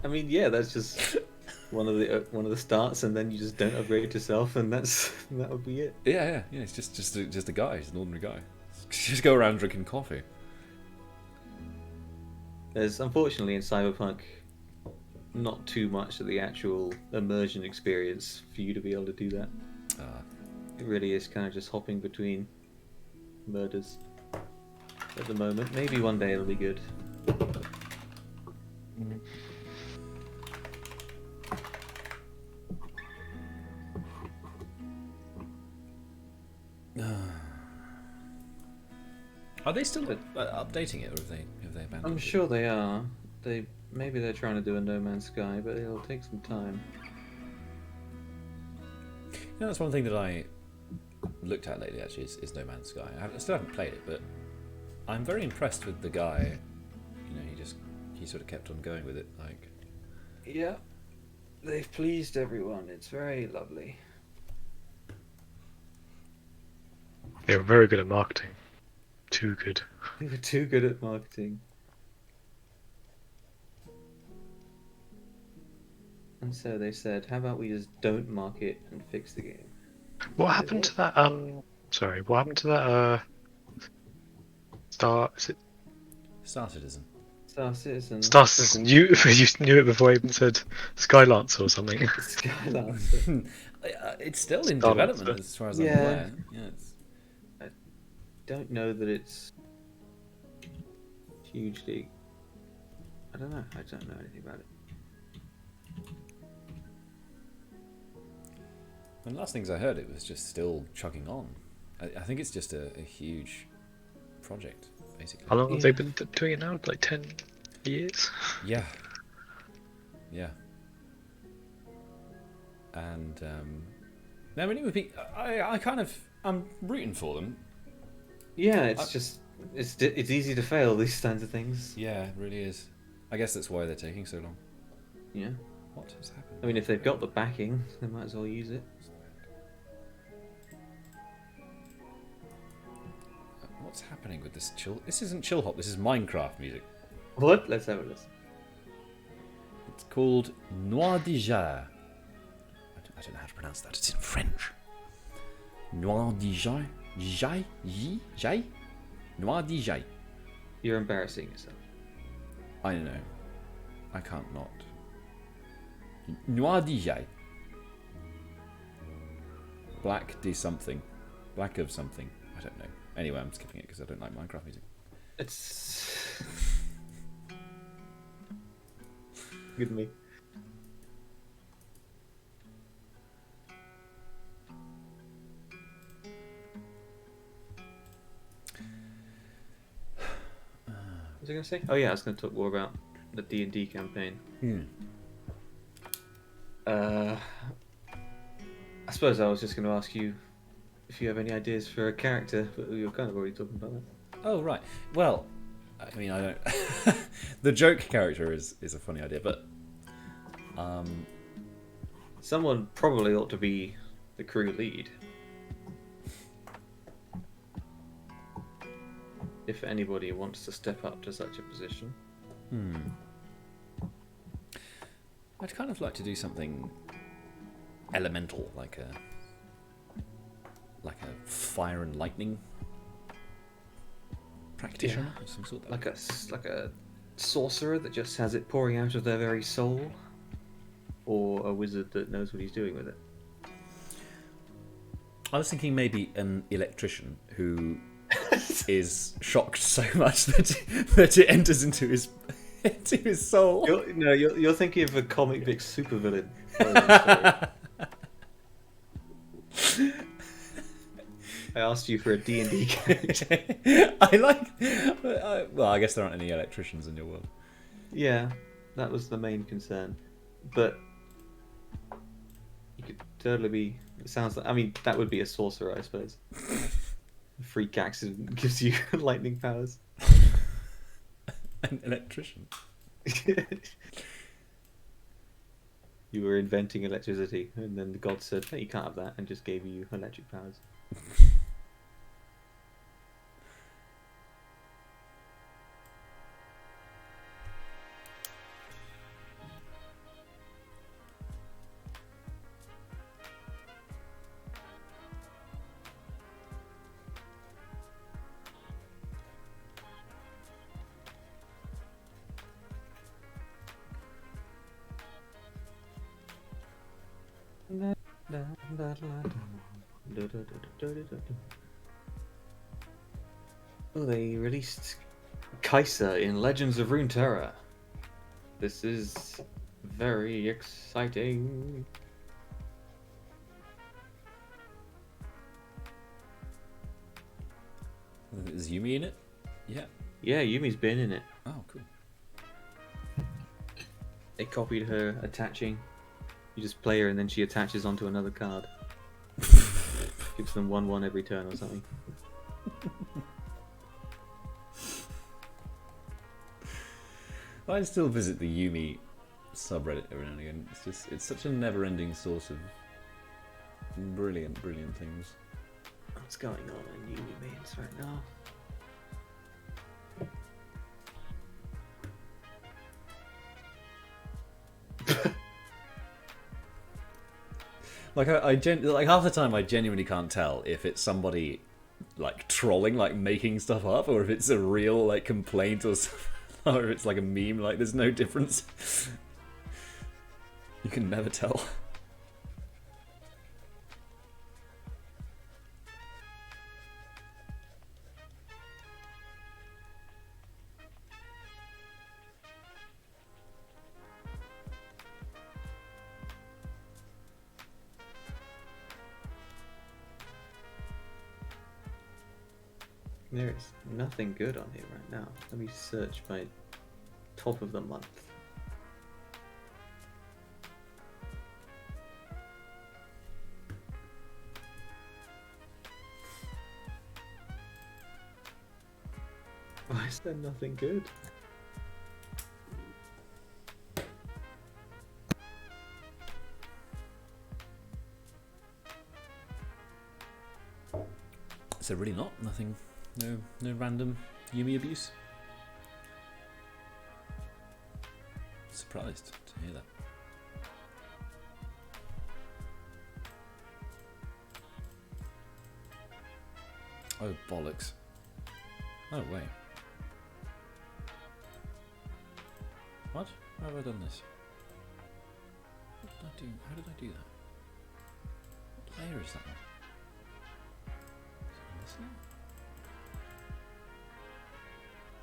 I mean, yeah, that's just one of the starts, and then you just don't upgrade yourself, and that would be it. Yeah. It's just a guy. He's an ordinary guy. Just go around drinking coffee. There's unfortunately in Cyberpunk not too much of the actual immersion experience for you to be able to do that. It really is kind of just hopping between murders at the moment. Maybe one day it'll be good. Are they still updating it, or have they abandoned I'm it? sure they are. Maybe they're trying to do a No Man's Sky, but it'll take some time. That's one thing that I looked at lately actually is No Man's Sky. I still haven't played it, but I'm very impressed with the guy. You know, he sort of kept on going with it. Like, Yeah, they've pleased everyone. It's very lovely. They were very good at marketing. Too good. They were too good at marketing. And so they said, how about we just don't market and fix the game? What happened to that? Sorry. What happened to that? Star. Is it Star Citizen. Star Citizen. Star Citizen? You knew it before I even said Skylance or something. Skylancer. It's still in Star development Lancer. as far as I'm Yeah. aware. Yeah, it's... Don't know that it's hugely. I don't know. I don't know anything about it. And the last things I heard, it was just still chugging on. I think it's just a huge project, basically. How long have Yeah. they been doing it now? Like 10 years? Yeah. Yeah. And no, I mean, it would be. I'm rooting for them. Yeah, it's easy to fail these kinds of things. Yeah, it really is. I guess that's why they're taking so long. Yeah. What has happened? I mean, if they've got the backing, they might as well use it. What's happening with this chill? This isn't chill hop. This is Minecraft music. What? Let's have a listen. It's called Noir d'Ijar. I don't know how to pronounce that. It's in French. Noir d'Ijar. Jai? Yi? Jai? Noir d'Ijar. You're embarrassing yourself. I know. I can't not. Noir d'Ijar. Black de something. Black of something. I don't know. Anyway, I'm skipping it because I don't like Minecraft music. It's good me. What was I going to say? Oh yeah, I was going to talk more about the D&D campaign. I suppose I was just going to ask you if you have any ideas for a character, but you were kind of already talking about that. Oh, right. Well, I mean, I don't... The joke character is a funny idea, but... Someone probably ought to be the crew lead. If anybody wants to step up to such a position. I'd kind of like to do something elemental, like a fire and lightning practitioner of some sort. Like a sorcerer that just has it pouring out of their very soul, or a wizard that knows what he's doing with it. I was thinking maybe an electrician who is shocked so much that it enters into his soul. You're thinking of a comic book supervillain. I asked you for a D&D character. I like. Well, I guess there aren't any electricians in your world. Yeah, that was the main concern. But you could totally be. It sounds like. I mean, that would be a sorcerer, I suppose. A freak accident gives you lightning powers. An electrician. You were inventing electricity, and then the god said, "No, you can't have that," and just gave you electric powers. Oh, they released Kaiser in Legends of Runeterra. This is very exciting. Is Yumi in it? Yeah. Yeah, Yumi's been in it. Oh, cool. They copied her attaching. You just play her and then she attaches onto another card. Gives them 1/1 every turn or something. I still visit the Yumi subreddit every now and again. It's such a never-ending source of brilliant things. What's going on in Uni Mains right now? Like like half the time I genuinely can't tell if it's somebody like trolling, like making stuff up, or if it's a real like complaint or something, or if it's like a meme. Like there's no difference. You can never tell. There is nothing good on here right now. Let me search by top of the month. Why is there nothing good? So really not nothing. No random Yumi abuse. Surprised to hear that. Oh bollocks! No way. What? How have I done this? What did I do? How did I do that? What layer is that on? Is it on this layer?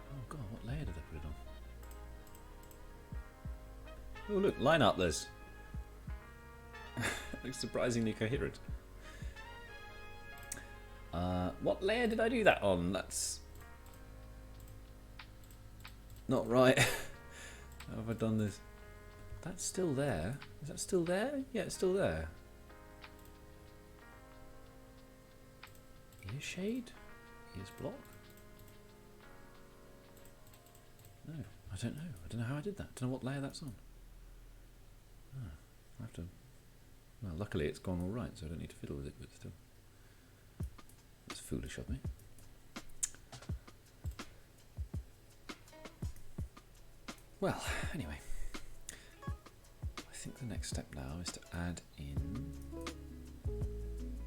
Oh god, what layer did I put it on? Oh look, line up this. Looks surprisingly coherent. What layer did I do that on? That's not right. How have I done this? That's still there. Is that still there? Yeah, it's still there. Ear shade? Ears block? No, I don't know. I don't know how I did that. I don't know what layer that's on. Oh, I have to... Well, luckily it's gone all right, so I don't need to fiddle with it, but still. That's foolish of me. Well, anyway. I think the next step now is to add in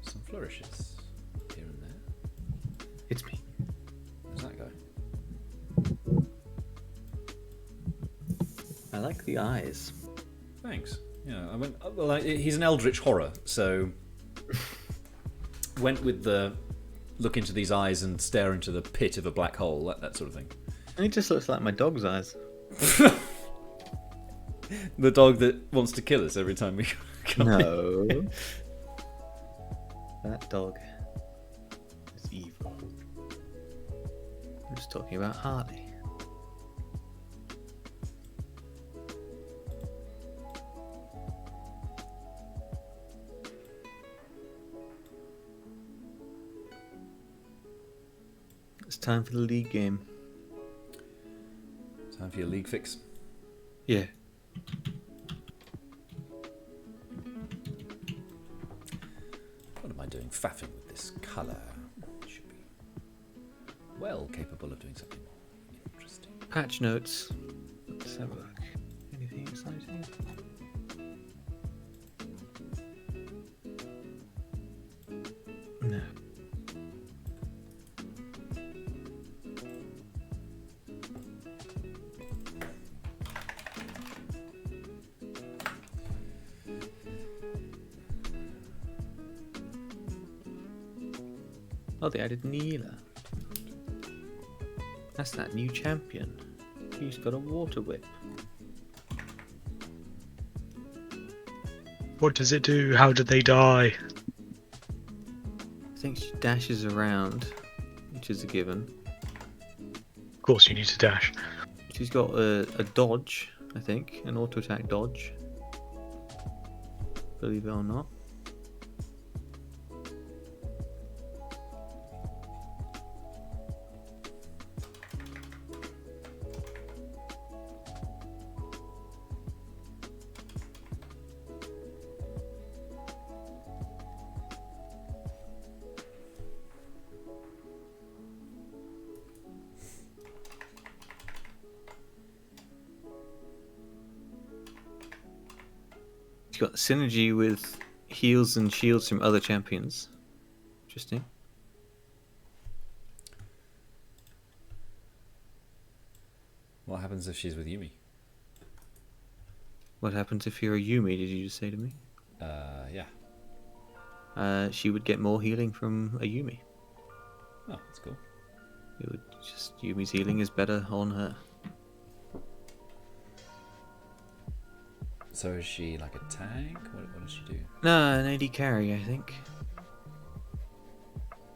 some flourishes here and there. It's me. How's that going? I like the eyes. Thanks. Yeah, I went. Well, he's an eldritch horror, so went with the look into these eyes and stare into the pit of a black hole, that sort of thing. It just looks like my dog's eyes. The dog that wants to kill us every time we come in. No. That dog is evil. I'm just talking about Harley. It's time for the league game. Time for your league fix. Yeah. What am I doing faffing with this colour? Should be well capable of doing something more interesting. Patch notes. Let's have a look. Anything exciting? No. Oh, they added Neela. That's that new champion. She's got a water whip. What does it do? How did they die? I think she dashes around, which is a given. Of course, you need to dash. She's got a dodge, I think, an auto attack dodge. Believe it or not. got synergy with heals and shields from other champions. Interesting. What happens if she's with Yumi? What happens if you're a Yumi, did you just say to me? Yeah. She would get more healing from a Yumi. Oh, that's cool. It would just Yumi's healing is better on her. So is she like a tank? What does she do? No, an AD carry, I think.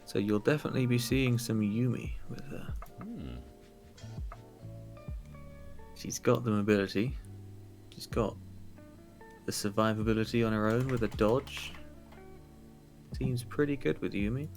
So you'll definitely be seeing some Yumi with her. Hmm. She's got the mobility. She's got the survivability on her own with a dodge. Seems pretty good with Yumi.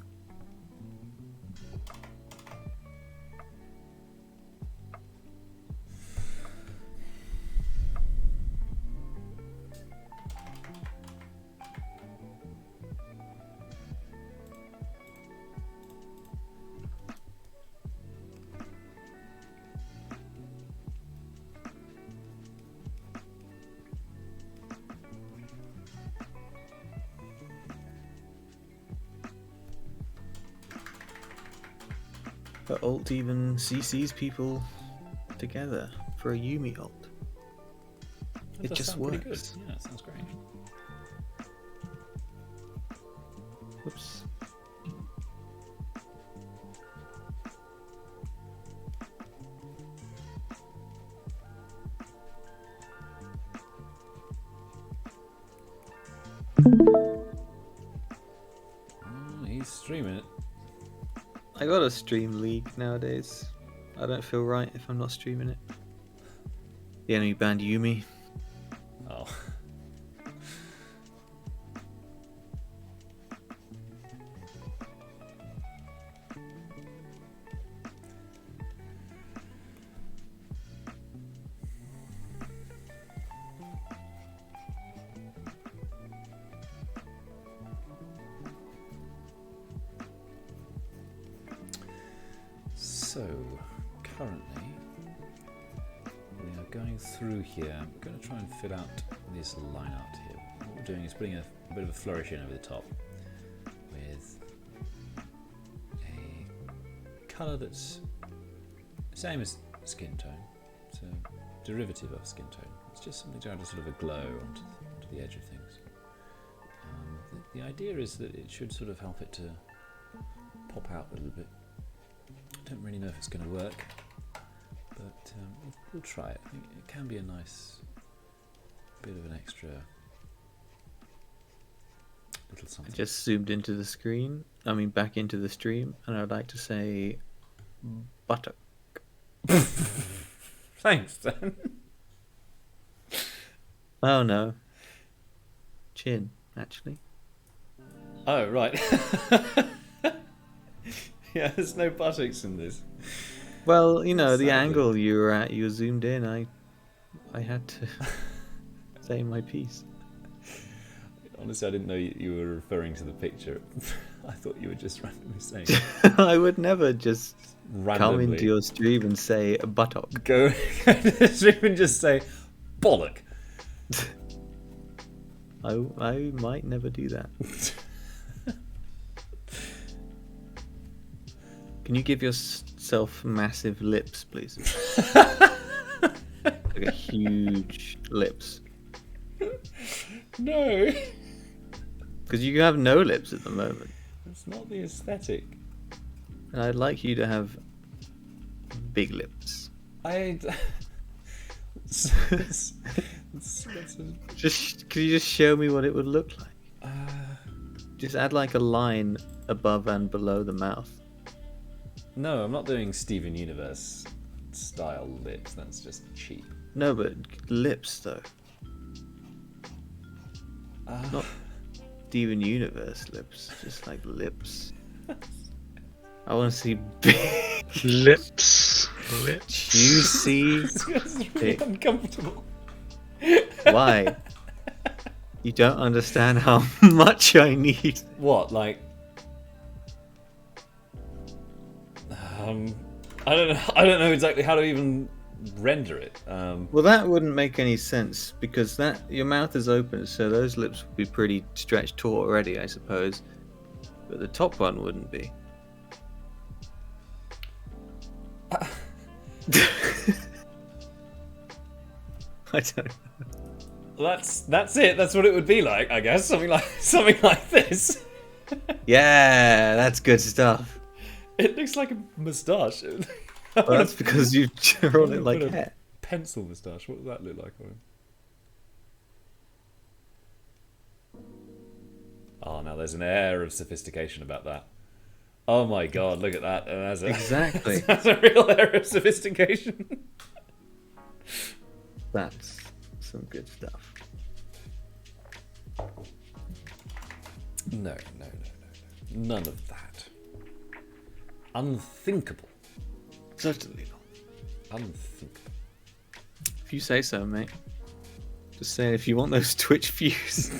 But ult even CCs people together for a Yumi ult. That It does just sound pretty good. works. Yeah, it sounds great. Whoops. Oh, he's streaming it. I gotta stream League nowadays. I don't feel right if I'm not streaming it. The enemy banned Yumi. Oh. So, currently, we are going through here. We're going to try and fill out this line art here. What we're doing is putting a bit of a flourish in over the top with a colour that's the same as skin tone. It's a derivative of skin tone. It's just something to add a sort of a glow onto the edge of things. The idea is that it should sort of help it to pop out a little bit. I don't really know if it's going to work, but we'll try it. I think it can be a nice bit of an extra little I something. just zoomed into the screen. I mean, back into the stream, and I'd like to say buttock. Thanks, Dan. Oh no. Chin, actually. Oh, right. Yeah, there's no buttocks in this. Well, you know, the Sadly. angle you were at, you were zoomed in. I had to say my piece. Honestly, I didn't know you were referring to the picture. I thought you were just randomly saying I would never just randomly. come into your stream and say buttock. Go to the stream and just say bollock. I might never do that. Can you give yourself massive lips, please? Like a huge lips. No, Because you have no lips at the moment. that's not the aesthetic. And I'd like you to have big lips. That's Could you just show me what it would look like? Just add like a line above and below the mouth. no, I'm not doing Steven Universe style lips. That's just cheap. No, but lips though. Not Steven Universe lips, just like lips. I want to see big, Lips. Lips. juicy. It's really Big. uncomfortable. Why? You don't understand how much I need. What, like? I don't know. I don't know exactly how to even render it. Well, that wouldn't make any sense because your mouth is open, so those lips would be pretty stretched taut already, I suppose. But the top one wouldn't be. I don't know. That's it. That's what it would be like, I guess. Something like this. Yeah, that's good stuff. It looks like a moustache. Well, that's because you drawn it like Put a hair. pencil moustache. What does that look like on him? Oh, now there's an air of sophistication about that. Oh my god, look at that. Exactly. That's a real air of sophistication. That's some good stuff. No. None of that. Unthinkable. Certainly not. Unthinkable. If you say so, mate. Just saying, if you want those Twitch views.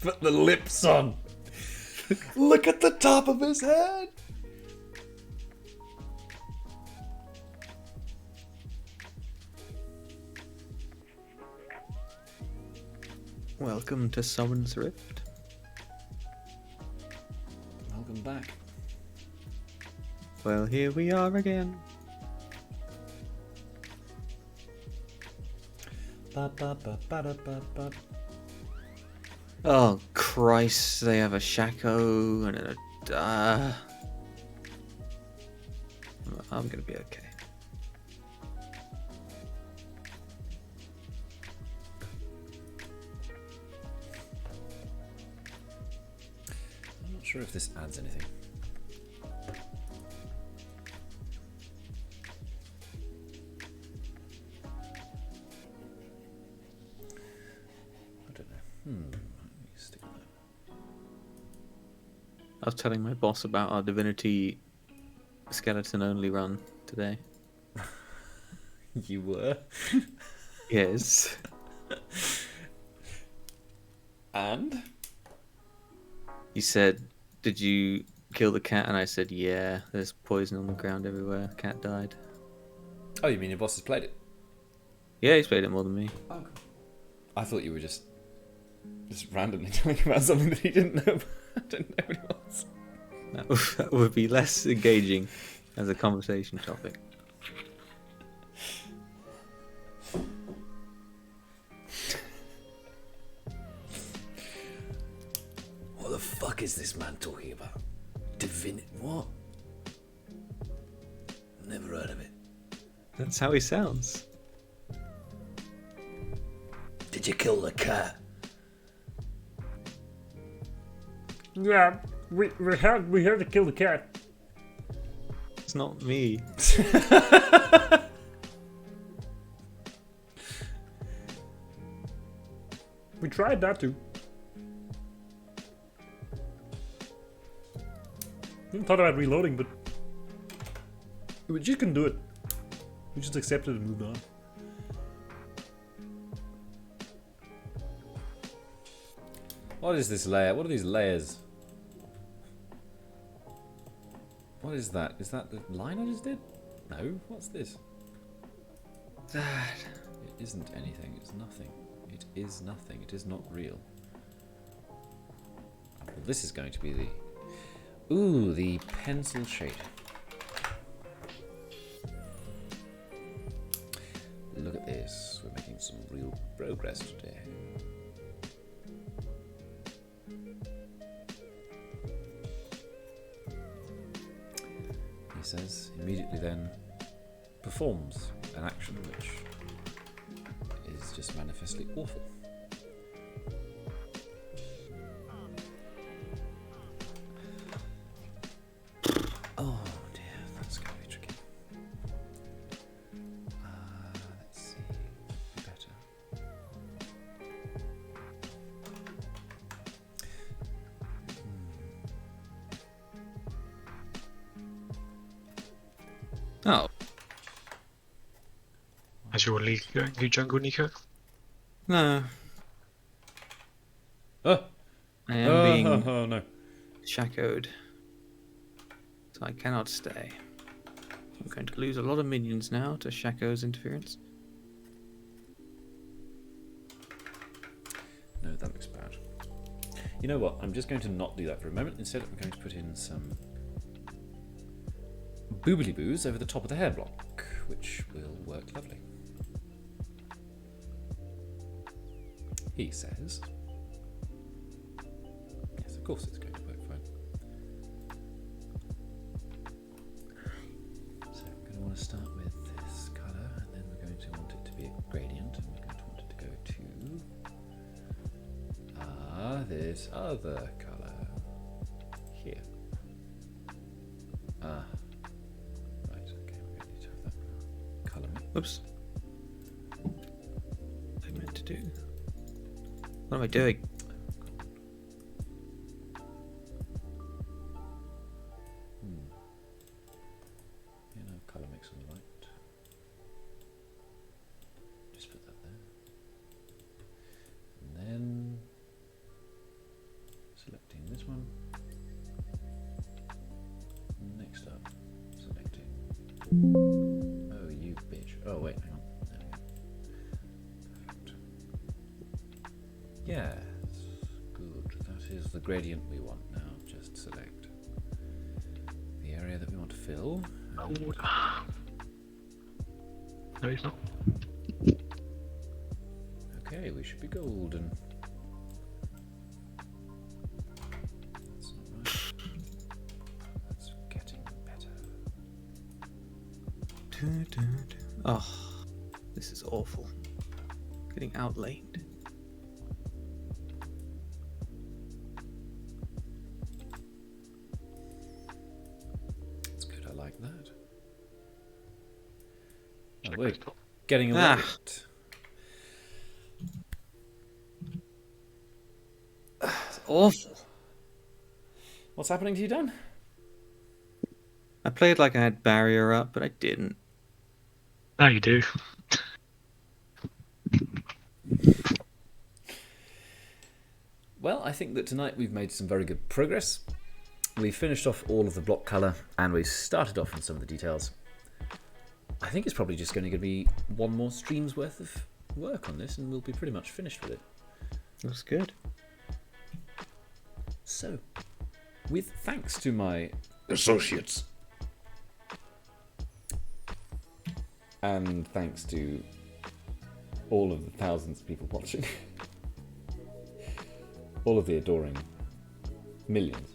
Put the lips on. Look at the top of his head. Welcome to Summon's Rift. Welcome back. Well, here we are again. Oh Christ! They have a Shaco and a. I'm gonna be okay. I'm not sure if this adds anything. I don't know. Let me stick with that. I was telling my boss about our Divinity skeleton only run today. You were? Yes. And? He said, "Did you kill the cat?" And I said, "Yeah. There's poison on the ground everywhere. The cat died." Oh, you mean your boss has played it? Yeah, he's played it more than me. Oh, cool. I thought you were just randomly telling about something that he didn't know about. I didn't know what it was. That would be less engaging as a conversation topic. What the fuck is this man talking about? What? Never heard of it. That's how he sounds. Did you kill the cat? Yeah, we had to kill the cat. It's not me. We tried not to. We thought about reloading, but we just couldn't do it. We just accepted and moved on. What is this layer? What are these layers? What is that? Is that the line I just did? No. What's this? That. It isn't anything. It's nothing. It is nothing. It is not real. Well, this is going to be the... Ooh, the pencil shade. Look at this. We're making some real progress today. He says, immediately then performs an action which is just manifestly awful. Oh dear, that's going to be tricky. Let's see. Better. Oh. How's your league going, new jungle, Nico? No. Oh, I am being oh no. shackled. So I cannot stay. Okay. going to lose a lot of minions now to Shaco's interference. No, that looks bad. You know what? I'm just going to not do that for a moment. Instead, I'm going to put in some boobly boos over the top of the hair block, which will work lovely. He says. Yes, of course it's going to work fine. So I'm going to want to start with this colour, and then we're going to want it to be a gradient, and we're going to want it to go to this other colour here. Right, okay, we're going to need to have that colour mix. Oops. What I meant to do. What am I doing? Yeah, no, colour mix on the right. Just put that there. And then selecting this one. Next up, selecting. Oh, you bitch. Oh, wait, hang on. There we go. Perfect. Yes, good. That is the gradient we want now. Just select the area that we want to fill. No, he's not. Okay, we should be golden. That's not right. That's getting better. Oh, this is awful. Getting outlaned. That's good, I like that. Oh, Check we're this top. getting away Ah. with it. It's awful. What's happening to you, Dan? I played like I had barrier up, but I didn't. Now you do. Well, I think that tonight we've made some very good progress. We finished off all of the block colour and we started off on some of the details. I think it's probably just going to be one more stream's worth of work on this and we'll be pretty much finished with it. Looks good. So, with thanks to my associates and thanks to all of the thousands of people watching, all of the adoring millions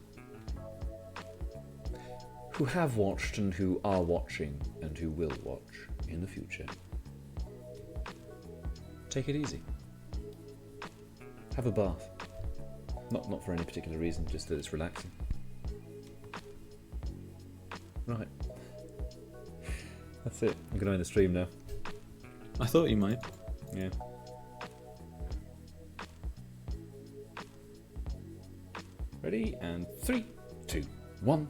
who have watched and who are watching and who will watch in the future, take it easy. Have a bath. Not for any particular reason, just that it's relaxing. Right. That's it. I'm going to end the stream now. I thought you might. Yeah. Ready? And 3, 2, 1.